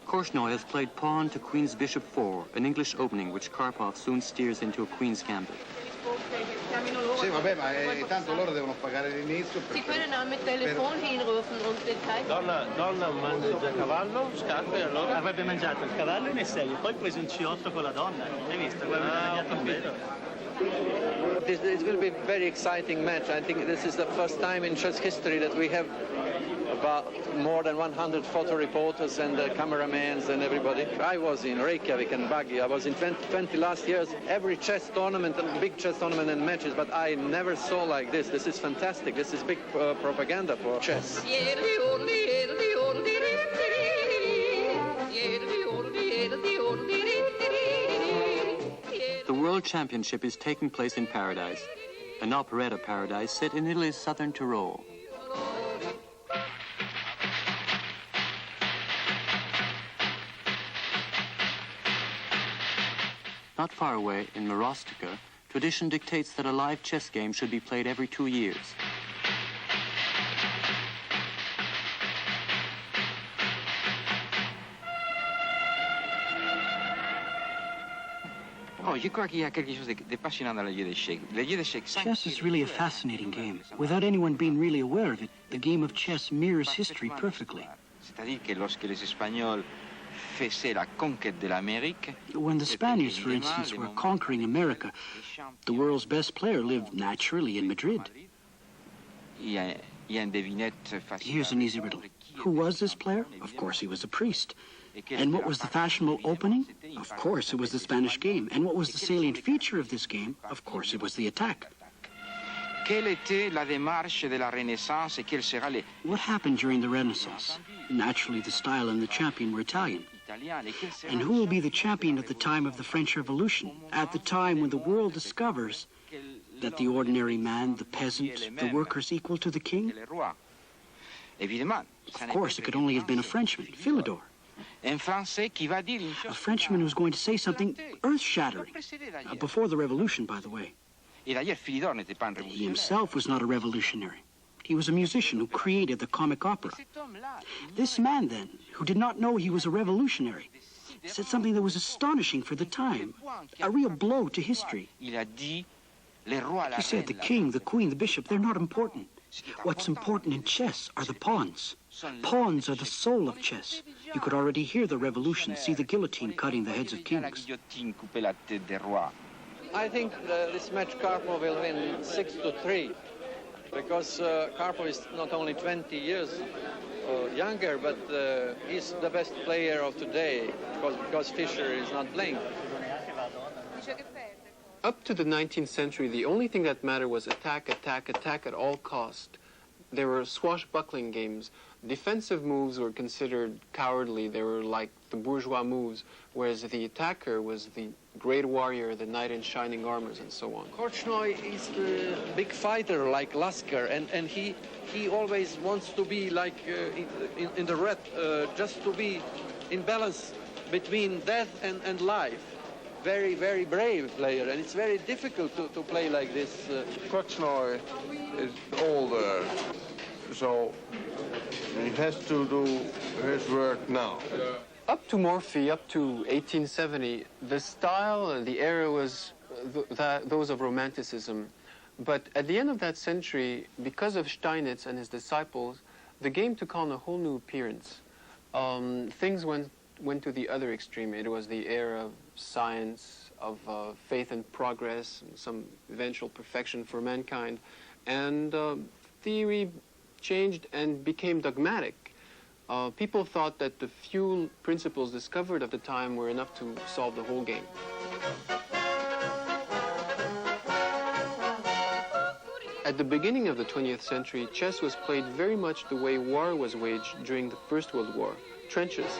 Speaker 1: Korchnoi has played pawn to Queen's Bishop 4, an English opening which Karpov soon steers into a Queen's Gambit.
Speaker 2: Sì, vabbè, ma tanto loro devono pagare l'inizio.
Speaker 3: Sie können auch mit Telefon hinrufen und den Teig.
Speaker 18: Donna mangia cavallo, scarpe, allora...
Speaker 9: Avrebbe mangiato il cavallo in serie, poi preso un C8 con la donna. Hai visto?
Speaker 6: It's going to be a very exciting match. I think this is the first time in chess history that we have about more than 100 photo reporters and cameramans and everybody. I was in Reykjavik and Bagi. I was in 20 last years, every chess tournament, big chess tournament and matches, but I never saw like this. This is fantastic. This is big propaganda for chess.
Speaker 1: The World Championship is taking place in Paradise, an operetta paradise set in Italy's southern Tyrol. Not far away, in Marostica, tradition dictates that a live chess game should be played every 2 years.
Speaker 9: Chess is really a fascinating game. Without anyone being really aware of it, the game of chess mirrors history perfectly. When the Spaniards, for instance, were conquering America, the world's best player lived naturally in Madrid. Here's an easy riddle. Who was this player? Of course, he was a priest. And what was the fashionable opening? Of course, it was the Spanish game. And what was the salient feature of this game? Of course, it was the attack. What happened during the Renaissance? Naturally, the style and the champion were Italian. And who will be the champion at the time of the French Revolution? At the time when the world discovers that the ordinary man, the peasant, the worker is equal to the king? Of course, it could only have been a Frenchman, Philidor. A Frenchman who's going to say something earth-shattering. Before the revolution, by the way. He himself was not a revolutionary. He was a musician who created the comic opera. This man, then, who did not know he was a revolutionary, said something that was astonishing for the time, a real blow to history. He said the king, the queen, the bishop, they're not important. What's important in chess are the pawns. Pawns are the soul of chess. You could already hear the revolution, see the guillotine cutting the heads of kings.
Speaker 6: I think this match Karpov will win 6-3, because Karpov is not only 20 years younger, but he's the best player of today, because Fischer is not playing. Up to the 19th century, the only thing that mattered was attack, attack, attack at all cost. There were swashbuckling games. Defensive moves were considered cowardly. They were like the bourgeois moves, whereas the attacker was the great warrior, the knight in shining armors, and so on. Korchnoi is the big fighter like Lasker, and he always wants to be like in the red, just to be in balance between death and life. Very, very brave player, and it's very difficult to play like this.
Speaker 20: Korchnoi is older, so he has to do his work now.
Speaker 6: Up to Morphy, up to 1870, the style, the era was those of Romanticism. But at the end of that century, because of Steinitz and his disciples, the game took on a whole new appearance. Things went to the other extreme. It was the era of science, of faith and progress, and some eventual perfection for mankind. And theory changed and became dogmatic. People thought that the few principles discovered at the time were enough to solve the whole game. At the beginning of the 20th century, chess was played very much the way war was waged during the First World War, trenches.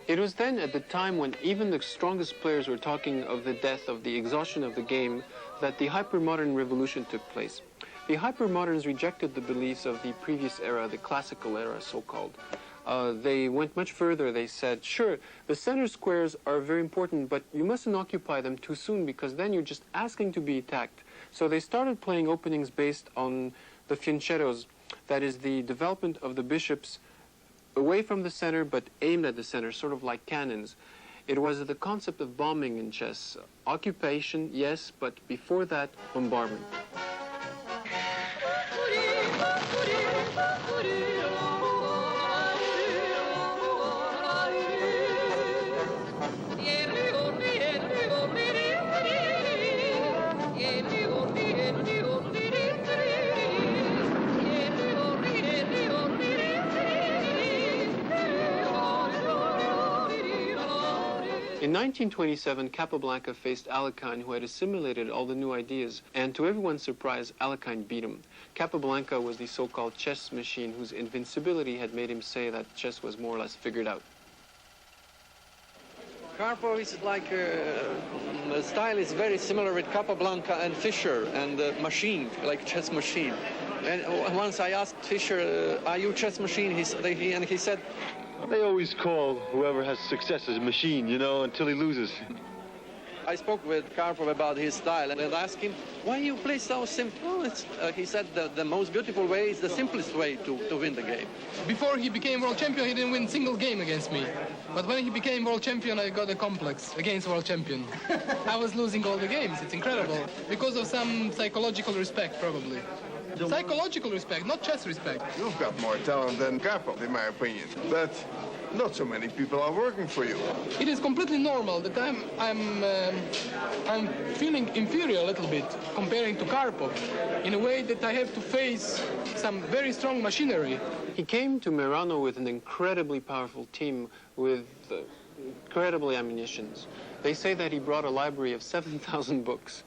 Speaker 6: It was then, at the time when even the strongest players were talking of the death, of the exhaustion of the game, that the hypermodern revolution took place. The hypermoderns rejected the beliefs of the previous era, the classical era, so-called. They went much further. They said, sure, the center squares are very important, but you mustn't occupy them too soon because then you're just asking to be attacked. So they started playing openings based on the fianchettos, that is the development of the bishops away from the center but aimed at the center, sort of like cannons. It was the concept of bombing in chess. Occupation, yes, but before that, bombardment. In 1927, Capablanca faced Alekhine, who had assimilated all the new ideas, and to everyone's surprise, Alekhine beat him. Capablanca was the so-called chess machine whose invincibility had made him say that chess was more or less figured out.
Speaker 7: Karpov is like, the style is very similar with Capablanca and Fischer and machine, like chess machine. And once I asked Fischer, are you chess machine? He said,
Speaker 19: they always call whoever has success as a machine, you know, until he loses.
Speaker 7: I spoke with Karpov about his style and I asked him, why you play so simple? He said the most beautiful way is the simplest way to win the game.
Speaker 5: Before he became world champion, he didn't win a single game against me. But when he became world champion, I got a complex against world champion. I was losing all the games. It's incredible. Because of some psychological respect, probably. Psychological respect, not chess respect.
Speaker 20: You've got more talent than Karpov, in my opinion. But not so many people are working for you.
Speaker 5: It is completely normal that I'm feeling inferior a little bit comparing to Karpov, in a way that I have to face some very strong machinery.
Speaker 6: He came to Merano with an incredibly powerful team with incredible ammunitions. They say that he brought a library of 7,000 books.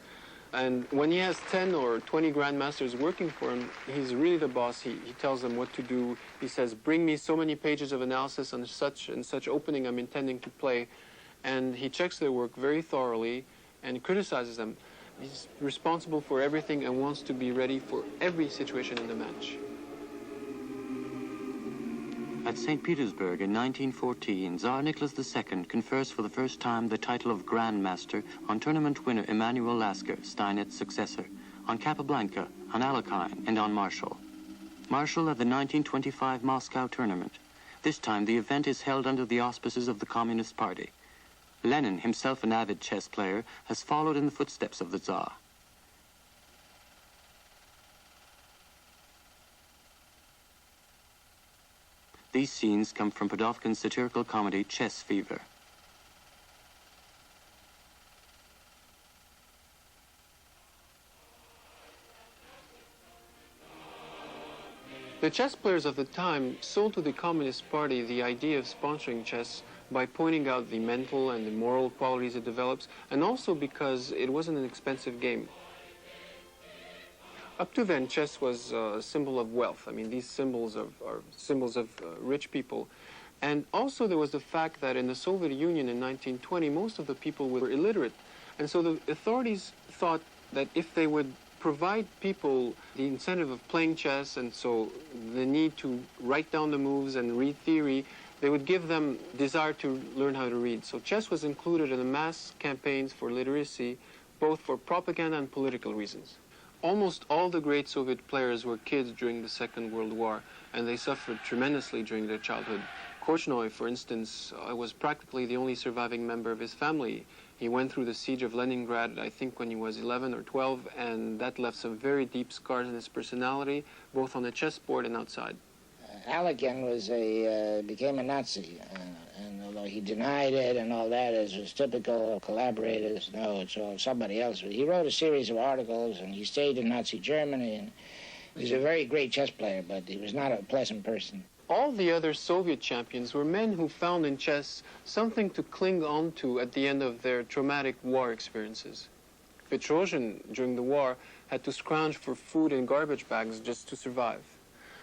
Speaker 6: And when he has 10 or 20 grandmasters working for him, he's really the boss. He tells them what to do. He says, bring me so many pages of analysis on such and such opening I'm intending to play. And he checks their work very thoroughly and criticizes them. He's responsible for everything and wants to be ready for every situation in the match.
Speaker 1: At St. Petersburg in 1914, Tsar Nicholas II confers for the first time the title of Grand Master on tournament winner Emanuel Lasker, Steinitz's successor, on Capablanca, on Alekhine, and on Marshall. Marshall led the 1925 Moscow tournament. This time the event is held under the auspices of the Communist Party. Lenin, himself an avid chess player, has followed in the footsteps of the Tsar. These scenes come from Podovkin's satirical comedy Chess Fever.
Speaker 6: The chess players of the time sold to the Communist Party the idea of sponsoring chess by pointing out the mental and the moral qualities it develops, and also because it wasn't an expensive game. Up to then, chess was a symbol of wealth. I mean, these symbols are symbols of rich people. And also there was the fact that in the Soviet Union in 1920, most of the people were illiterate. And so the authorities thought that if they would provide people the incentive of playing chess, and so the need to write down the moves and read theory, they would give them desire to learn how to read. So chess was included in the mass campaigns for literacy, both for propaganda and political reasons. Almost all the great Soviet players were kids during the Second World War, and they suffered tremendously during their childhood. Korchnoi, for instance, was practically the only surviving member of his family. He went through the siege of Leningrad, I think, when he was 11 or 12, and that left some very deep scars in his personality, both on the chessboard and outside.
Speaker 13: Alekin became a Nazi, and although he denied it and all that, as was typical of collaborators, no, it's all somebody else. He wrote a series of articles, and he stayed in Nazi Germany, and he was a very great chess player, but he was not a pleasant person.
Speaker 6: All the other Soviet champions were men who found in chess something to cling on to at the end of their traumatic war experiences. Petrosian, during the war, had to scrounge for food in garbage bags just to survive.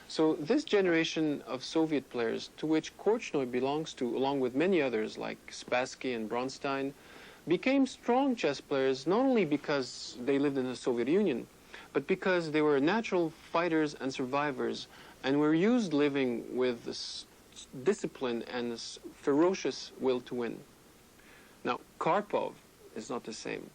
Speaker 6: So this generation of Soviet players, to which Korchnoi belongs to, along with many others like Spassky and Bronstein, became strong chess players not only because they lived in the Soviet Union, but because they were natural fighters and survivors and were used living with this discipline and this ferocious will to win. Now, Karpov is not the same.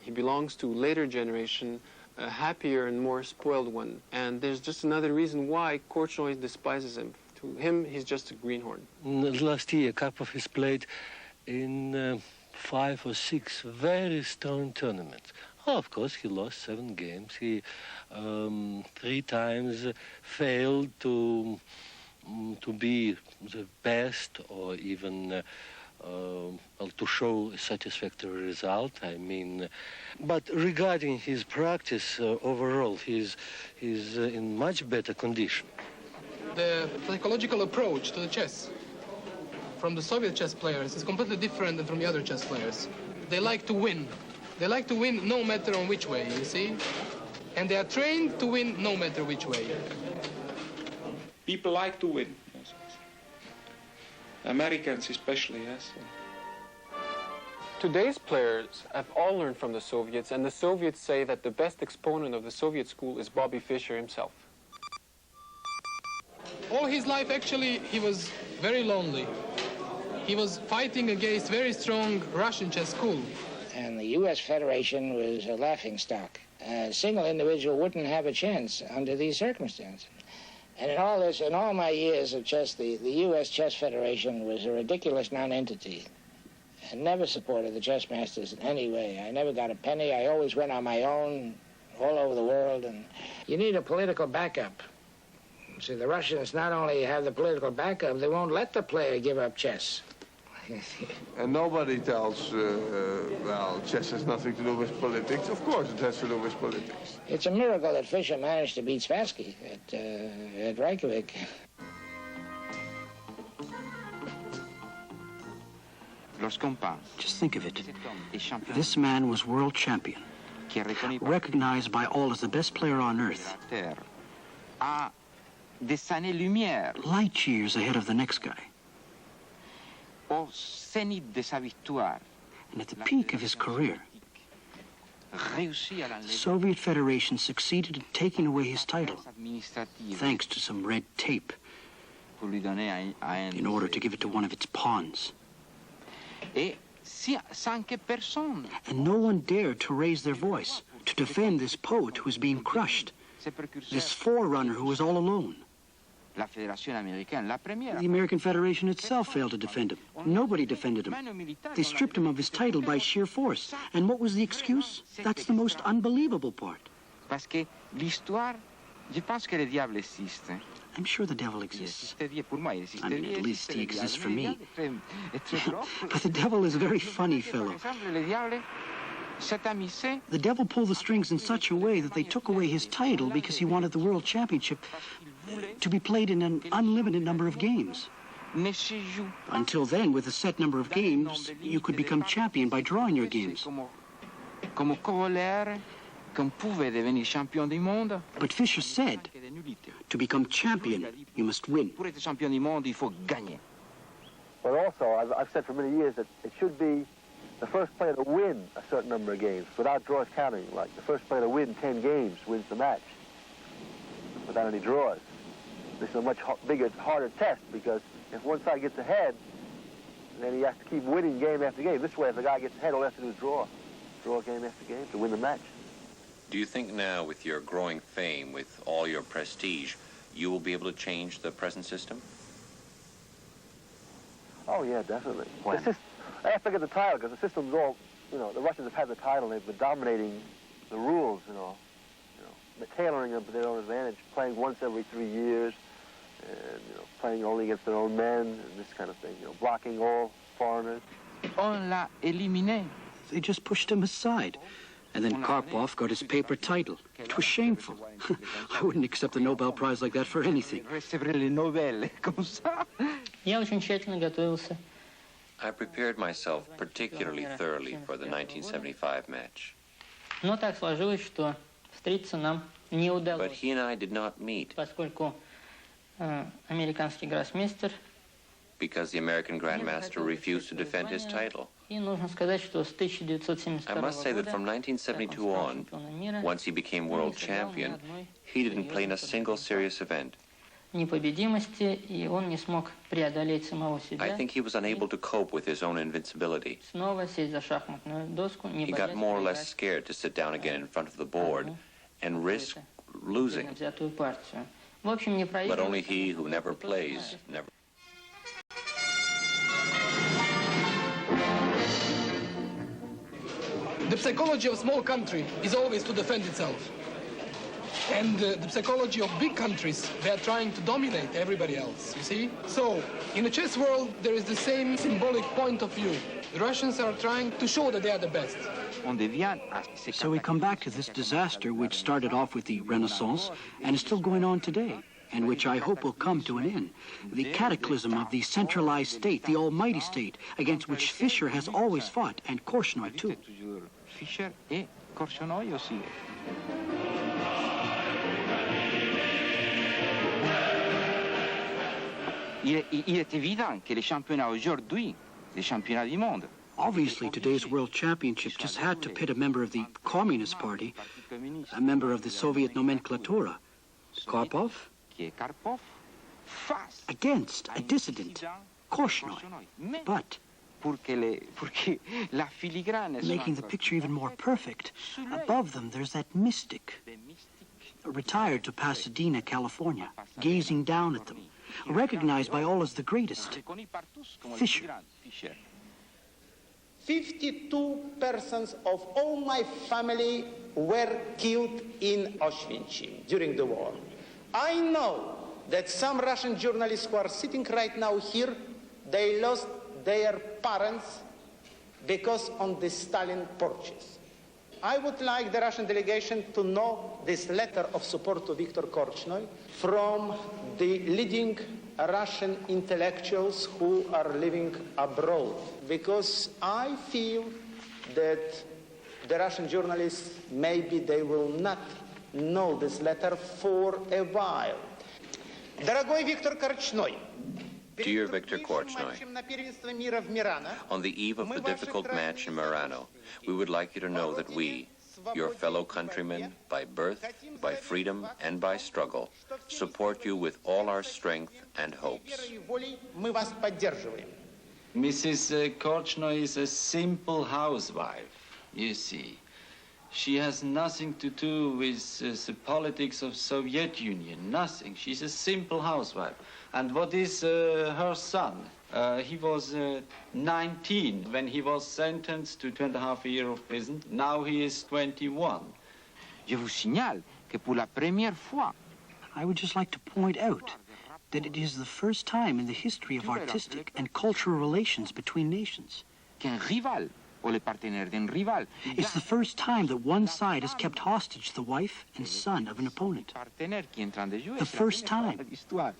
Speaker 6: He belongs to a later generation, a happier and more spoiled one. And there's just another reason why Korchnoi despises him. To him, he's just a greenhorn.
Speaker 4: Last year, Karpov has played in 5 or 6 very strong tournaments. Oh, of course, he lost 7 games. He 3 times failed to be the best or even to show a satisfactory result. I mean, but regarding his practice overall, he's in much better condition.
Speaker 5: The psychological approach to the chess from the Soviet chess players is completely different than from the other chess players. They like to win. They like to win no matter on which way, you see? And they are trained to win no matter which way.
Speaker 10: People like to win. Yes. Americans especially, yes.
Speaker 6: Today's players have all learned from the Soviets, and the Soviets say that the best exponent of the Soviet school is Bobby Fischer himself.
Speaker 5: All his life, actually, he was very lonely. He was fighting against very strong Russian chess school.
Speaker 13: And the U.S. Federation was a laughingstock. A single individual wouldn't have a chance under these circumstances. And in all this, in all my years of chess, the U.S. Chess Federation was a ridiculous non-entity. I never supported the chess masters in any way. I never got a penny. I always went on my own all over the world. And you need a political backup. See, the Russians not only have the political backup, they won't let the player give up chess.
Speaker 20: And nobody tells, well, chess has nothing to do with politics. Of course it has to do with politics.
Speaker 13: It's a miracle that Fischer managed to beat Spassky at Reykjavik.
Speaker 9: Just think of it. This man was world champion, recognized by all as the best player on earth, light years ahead of the next guy. And at the peak of his career, the Soviet Federation succeeded in taking away his title, thanks to some red tape, in order to give it to one of its pawns. And no one dared to raise their voice, to defend this poet who was being crushed, this forerunner who was all alone. The American Federation itself failed to defend him. Nobody defended him. They stripped him of his title by sheer force. And what was the excuse? That's the most unbelievable part. I'm sure the devil exists. I mean, at least he exists for me. But the devil is a very funny fellow. The devil pulled the strings in such a way that they took away his title because he wanted the World Championship to be played in an unlimited number of games. Until then, with a set number of games, you could become champion by drawing your games. But Fischer said, to become champion, you must win.
Speaker 21: But also, I've said for many years that it should be the first player to win a certain number of games without draws counting. Like the first player to win 10 games wins the match without any draws. This is a much bigger, harder test because if one side gets ahead, then he has to keep winning game after game. This way, if the guy gets ahead, all he has to do is draw game after game to win the match.
Speaker 8: Do you think now, with your growing fame, with all your prestige, you will be able to change the present system?
Speaker 21: Oh, yeah, definitely. I forget the title because the system's all, the Russians have had the title. They've been dominating the rules, tailoring them to their own advantage, playing once every 3 years, and, playing only against their own men, and this kind of thing, blocking all foreigners.
Speaker 9: On l'a éliminé. They just pushed him aside. And then Karpov got his paper title. It was shameful. I wouldn't accept a Nobel Prize like that for anything.
Speaker 8: I prepared myself particularly thoroughly for the 1975 match. But he and I did not meet because the American Grandmaster refused to defend his title. I must say that from 1972 on, once he became world champion, he didn't play in a single serious event. I think he was unable to cope with his own invincibility. He got more or less scared to sit down again in front of the board and risk losing. But only he who never plays never.
Speaker 5: The psychology of a small country is always to defend itself. And the psychology of big countries, they are trying to dominate everybody else, you see? So, in the chess world, there is the same symbolic point of view. The Russians are trying to show that they are the best.
Speaker 9: So we come back to this disaster which started off with the Renaissance and is still going on today, and which I hope will come to an end. The cataclysm of the centralized state, the almighty state, against which Fischer has always fought, and Korchnoi too.
Speaker 12: Fischer et Korchnoi aussi. Il est évident que les championnats aujourd'hui, les championnats du monde.
Speaker 9: Obviously, today's World Championship just had to pit a member of the Communist Party, a member of the Soviet nomenclatura, Karpov, against a dissident, Korchnoi. But making the picture even more perfect, above them there's that mystic, retired to Pasadena, California, gazing down at them, recognized by all as the greatest, Fischer.
Speaker 15: 52 persons of all my family were killed in Auschwitz during the war. I know that some Russian journalists who are sitting right now here, they lost their parents because on the Stalin purchase. I would like the Russian delegation to know this letter of support to Viktor Korchnoi from the leading Russian intellectuals who are living abroad, because I feel that the Russian journalists, maybe they will not know this letter for a while. Дорогой Виктор Корчной,
Speaker 8: Dear Viktor Korchnoi, on the eve of the difficult match in Merano, we would like you to know that we, your fellow countrymen, by birth, by freedom, and by struggle, support you with all our strength and hopes.
Speaker 23: Mrs. Korchnoi is a simple housewife, you see. She has nothing to do with the politics of Soviet Union, nothing. She's a simple housewife. And what is her son? He was 19 when he was sentenced to 2.5 years of prison. Now he is 21.
Speaker 12: Je vous signale que pour la première fois,
Speaker 9: I would just like to point out that it is the first time in the history of artistic and cultural relations between nations.
Speaker 12: Qu'un rival or le partenaire d'un rival.
Speaker 9: It's the first time that one side has kept hostage the wife and son of an opponent. The first time.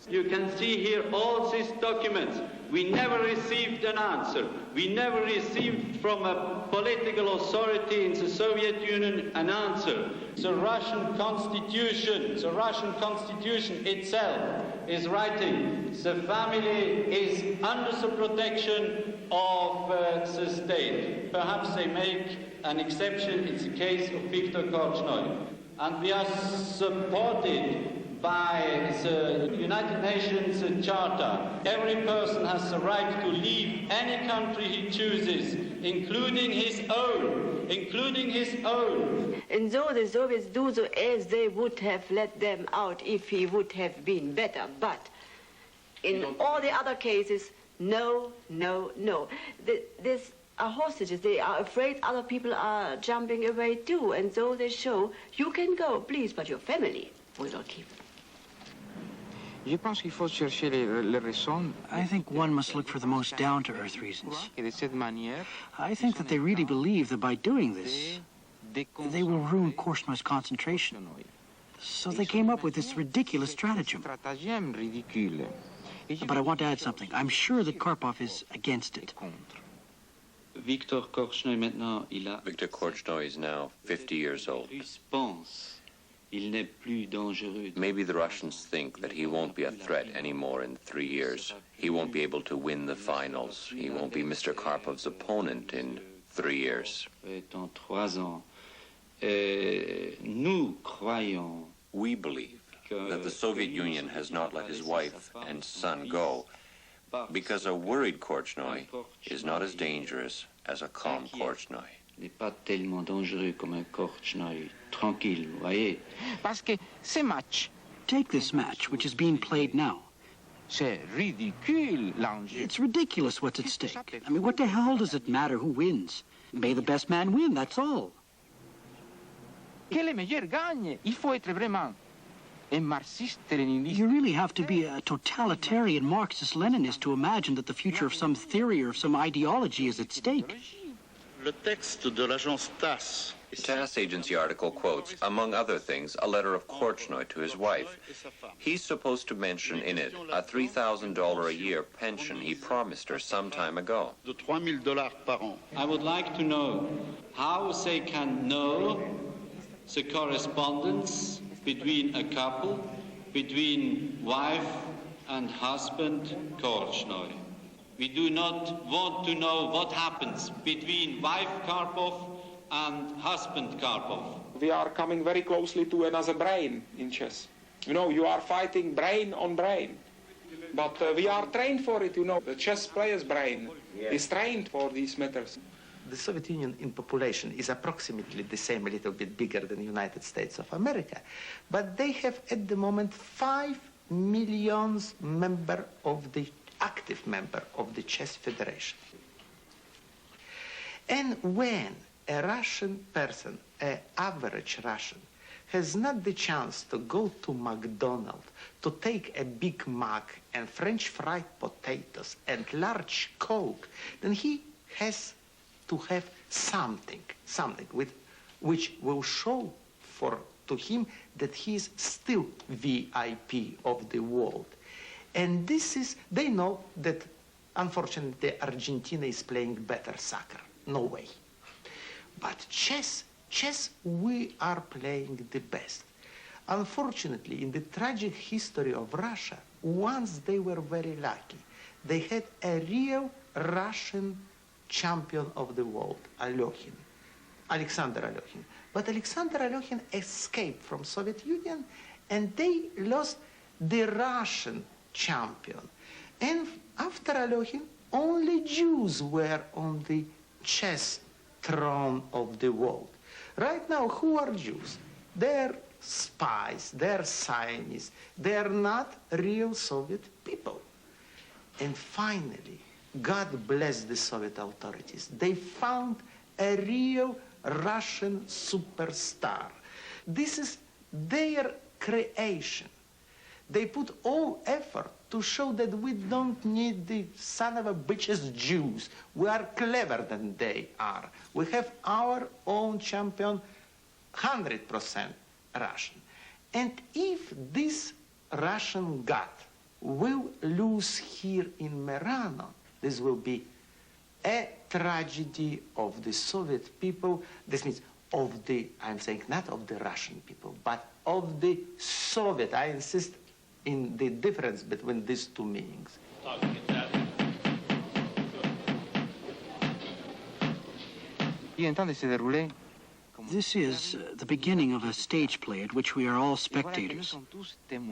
Speaker 16: You can see here all these documents. We never received an answer. We never received from a political authority in the Soviet Union an answer. The Russian Constitution itself is writing the family is under the protection of the state. Perhaps they make an exception in the case of Viktor Korchnoi. And we are supported by the United Nations Charter. Every person has the right to leave any country he chooses, including his own.
Speaker 17: And so the Soviets do so as they would have let them out if he would have been better. But in all the other cases, No, no, no. These are hostages. They are afraid other people are jumping away too, and so they show, you can go, please, but your family will not keep.
Speaker 9: I think one must look for the most down-to-earth reasons. I think that they really believe that by doing this, they will ruin Korchnoj's concentration. So they came up with this ridiculous stratagem. But I want to add something. I'm sure that Karpov is against it.
Speaker 8: Victor Korchnoj is now 50 years old. Maybe the Russians think that he won't be a threat anymore in 3 years. He won't be able to win the finals. He won't be Mr. Karpov's opponent in 3 years. We believe that the Soviet Union has not let his wife and son go because a worried Korchnoj is not as dangerous as a calm Korchnoj.
Speaker 12: N'est pas tellement dangereux comme un Korchnoj tranquille, voyez. Parce que ces matchs.
Speaker 9: Take this match, which is being played now.
Speaker 12: C'est ridicule, l'enjeu.
Speaker 9: It's ridiculous what's at stake. I mean, what the hell does it matter who wins? May the best man win, that's all.
Speaker 12: Que le meilleur gagne. Il faut être vraiment un marxiste-léniniste.
Speaker 9: You really have to be a totalitarian Marxist-Leninist to imagine that the future of some theory or some ideology is at stake.
Speaker 8: Le texte de l'agence TASS. TASS agency article quotes, among other things, a letter of Korchnoj to his wife. He's supposed to mention in it a $3,000 a year pension he promised her some time ago.
Speaker 16: De $3,000 par an. I would like to know how they can know the correspondence between a couple, between wife and husband Korchnoj. We do not want to know what happens between wife Karpov and husband Karpov.
Speaker 10: We are coming very closely to another brain in chess. You know, you are fighting brain on brain. But we are trained for it, you know. The chess player's brain is trained for these matters.
Speaker 11: The Soviet Union in population is approximately the same, a little bit bigger than the United States of America. But they have at the moment 5 million active member of the Chess Federation. And when a Russian person, an average Russian, has not the chance to go to McDonald's, to take a Big Mac and French fried potatoes and large Coke, then he has to have something which will show to him that he is still VIP of the world. And they know that, unfortunately, Argentina is playing better soccer. No way. But chess, we are playing the best. Unfortunately, in the tragic history of Russia, once they were very lucky. They had a real Russian champion of the world, Alexander Alekhin. But Alexander Alekhin escaped from Soviet Union, and they lost the Russian champion. And after Alekhin, only Jews were on the chess throne of the world. Right now, who are Jews? They're spies, they're Zionists, they're not real Soviet people. And finally, God bless the Soviet authorities. They found a real Russian superstar. This is their creation. They put all effort to show that we don't need the son of a bitches Jews. We are clever than they are. We have our own champion, 100% Russian. And if this Russian god will lose here in Merano, this will be a tragedy of the Soviet people. This means of the, I'm saying not of the Russian people, but of the Soviet. I insist in the difference between these two meanings.
Speaker 9: This is the beginning of a stage play at which we are all spectators. And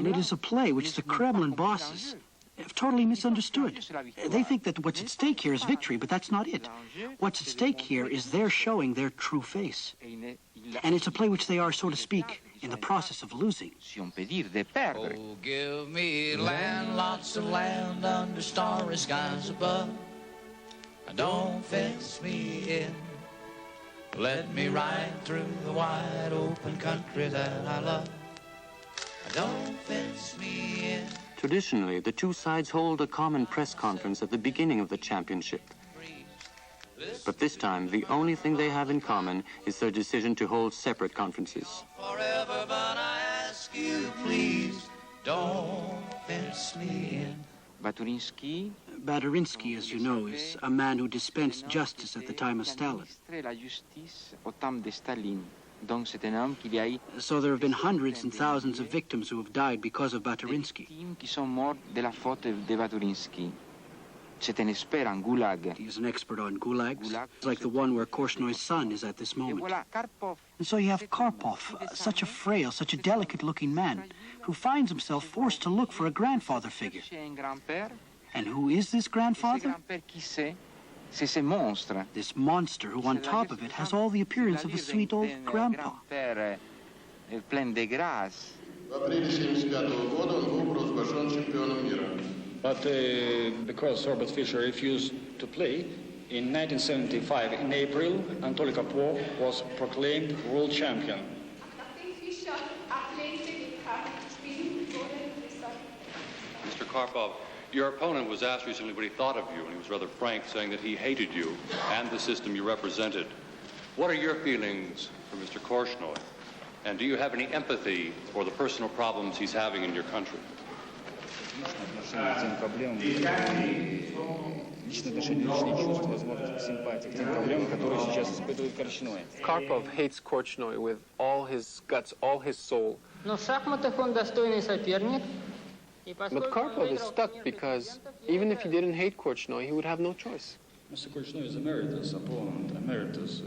Speaker 9: it is a play which the Kremlin bosses have totally misunderstood. They think that what's at stake here is victory, but that's not it. What's at stake here is their showing their true face. And it's a play which they are, so to speak, in the process of losing.
Speaker 2: Oh, give me land, lots of land under starry skies above. Don't fence me in. Let me ride through the wide open country that I love. Don't fence me in.
Speaker 1: Traditionally, the two sides hold a common press conference at the beginning of the championship. But this time, the only thing they have in common is their decision to hold separate conferences.
Speaker 2: Forever, but I ask you, please, don't fence me in.
Speaker 9: Batyrinsky, as you know, is a man who dispensed justice at the time of Stalin. So there have been hundreds and thousands of victims who have died because of Batyrinsky. He is an expert on gulags, like the one where Korshnoy's son is at this moment. And so you have Karpov, such a frail, such a delicate-looking man, who finds himself forced to look for a grandfather figure. And who is this grandfather? This monster who, on top of it, has all the appearance of a sweet old grandpa.
Speaker 14: But because Robert Fischer refused to play, in 1975, in April, Anatoly Karpov was proclaimed world champion.
Speaker 22: Mr. Karpov, your opponent was asked recently what he thought of you, and he was rather frank, saying that he hated you and the system you represented. What are your feelings for Mr. Korshnoy? And do you have any empathy for the personal problems he's having in your country?
Speaker 6: Karpov hates Korchnoi with all his guts, all his soul. But Karpov is stuck because even if he didn't hate Korchnoi, he would have no choice.
Speaker 14: Mr. Korchnoi is emeritus opponent, emeritus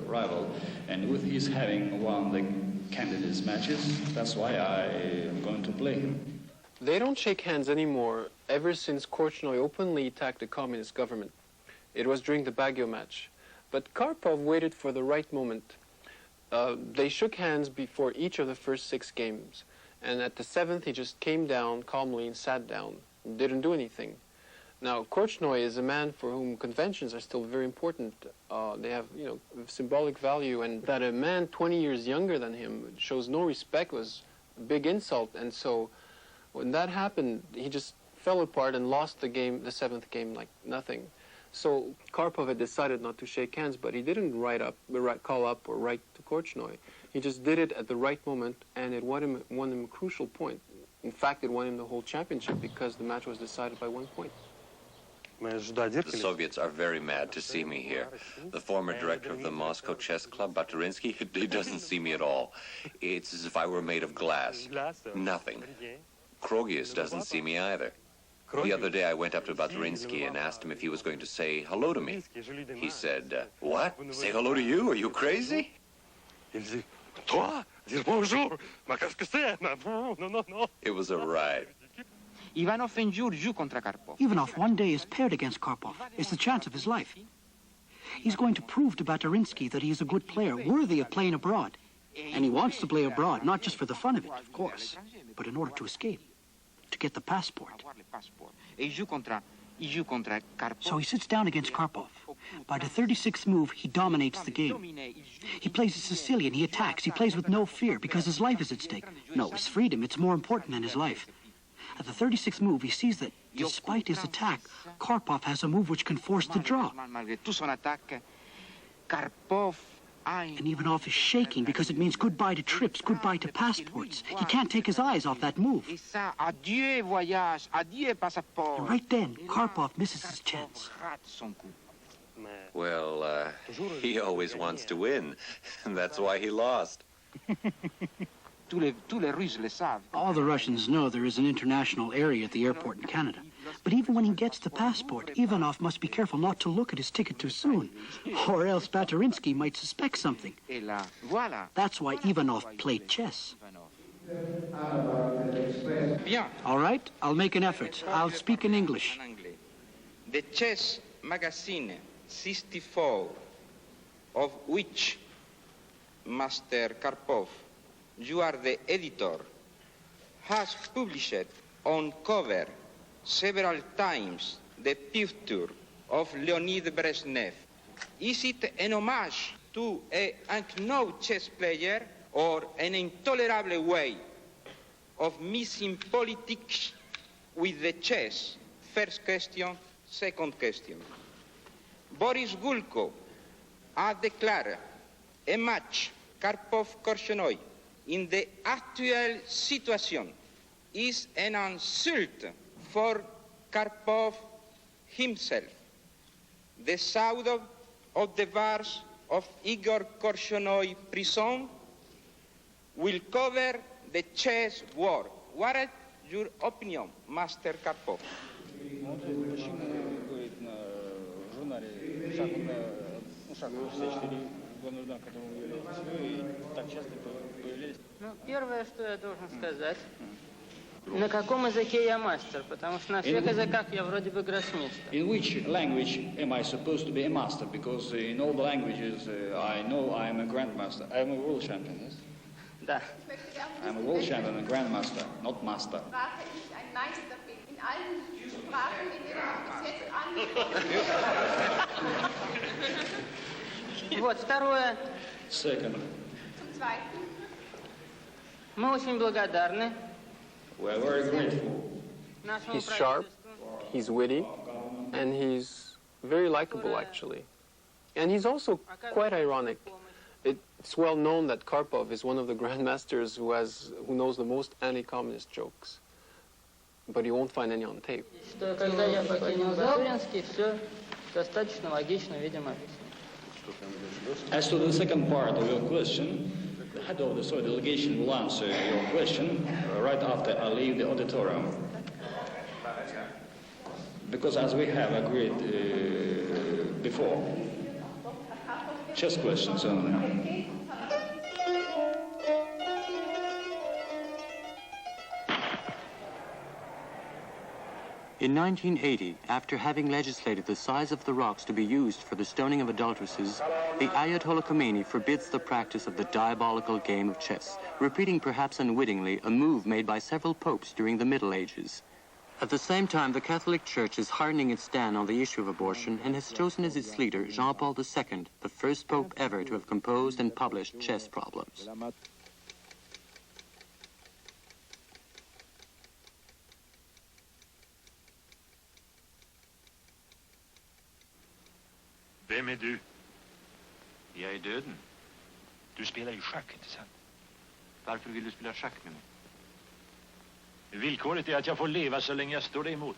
Speaker 14: rival, and with his having won the candidates matches, that's why I am going to play him.
Speaker 6: They don't shake hands anymore ever since Korchnoi openly attacked the communist government. It was during the Baguio match. But Karpov waited for the right moment. They shook hands before each of the first 6 games. And at the 7th, he just came down calmly and sat down. Didn't do anything. Now, Korchnoi is a man for whom conventions are still very important. They have, symbolic value. And that a man 20 years younger than him shows no respect was a big insult. And so when that happened, he just fell apart and lost the game, the 7th game, like nothing. So Karpov had decided not to shake hands, but he didn't call up or write to Korchnoi. He just did it at the right moment, and it won him a crucial point. In fact, it won him the whole championship because the match was decided by 1 point.
Speaker 8: The Soviets are very mad to see me here. The former director of the Moscow Chess Club, Batyrinsky, he doesn't see me at all. It's as if I were made of glass. Nothing. Krogius doesn't see me either. The other day I went up to Batyrinsky and asked him if he was going to say hello to me. He said, what? Say hello to you? Are you crazy? It was a ride.
Speaker 9: Ivanov one day is paired against Karpov. It's the chance of his life. He's going to prove to Batyrinsky that he is a good player, worthy of playing abroad. And he wants to play abroad, not just for the fun of it, of course, but in order to escape, to get the passport. So he sits down against Karpov. By the 36th move, he dominates the game. He plays a Sicilian, he attacks, he plays with no fear because his life is at stake. No, his freedom, it's more important than his life. At the 36th move, he sees that, despite his attack, Karpov has a move which can force the draw. And Ivanov is shaking because it means goodbye to trips, goodbye to passports. He can't take his eyes off that move. And right then, Karpov misses his chance.
Speaker 8: Well, he always wants to win, and that's why he lost.
Speaker 9: All the Russians know there is an international area at the airport in Canada. But even when he gets the passport, Ivanov must be careful not to look at his ticket too soon, or else Batyrinsky might suspect something. That's why Ivanov played chess. All right, I'll make an effort. I'll speak in English.
Speaker 2: The chess magazine 64, of which
Speaker 3: Master Karpov, you are the editor, has published on cover several times the picture of Leonid Brezhnev. Is it an homage to an unknown chess player or an intolerable way of mixing politics with the chess? First question. Second question. Boris Gulko a declared a match Karpov-Korchnoi in the actual situation is an insult for Karpov himself. The sound of the bars of Igor Korchnoi prison will cover the chess war. What is your opinion, Master Karpov?
Speaker 18: Ну, первое, что я должен сказать, на каком языке я мастер, потому что на всех языках я вроде бы гроссмейстер.
Speaker 14: In which language am I supposed to be a master? Because in all the languages I know I am a grandmaster. I am a world champion, yes?
Speaker 18: Да.
Speaker 14: I am a world champion and grandmaster, not master.
Speaker 19: Ich ein Meister bin, in allen Sprachen, in denen ich bis jetzt angekommen.
Speaker 18: Вот, второе.
Speaker 14: Second.
Speaker 19: Zum Zweiten.
Speaker 18: Мы очень благодарны.
Speaker 14: We are very grateful.
Speaker 6: He's sharp, he's witty, and he's very likable, actually. And he's also quite ironic. It's well known that Karpov is one of the grandmasters who knows the most anti-communist jokes. But you won't find any on tape.
Speaker 18: Что когда я покинул Туринский, все достаточно логично, видимо, объяснил.
Speaker 14: As to the second part of your question, the head of the Soviet delegation will answer your question right after I leave the auditorium. Because as we have agreed before, chess questions only.
Speaker 1: In 1980, after having legislated the size of the rocks to be used for the stoning of adulteresses, the Ayatollah Khomeini forbids the practice of the diabolical game of chess, repeating perhaps unwittingly a move made by several popes during the Middle Ages. At the same time, the Catholic Church is hardening its stand on the issue of abortion and has chosen as its leader Jean-Paul II, the first pope ever to have composed and published chess problems.
Speaker 24: Vem är du? Jag är döden. Du spelar ju schack, inte sant? Varför vill du spela schack med mig? Villkoret är att jag får leva så länge jag står dig emot.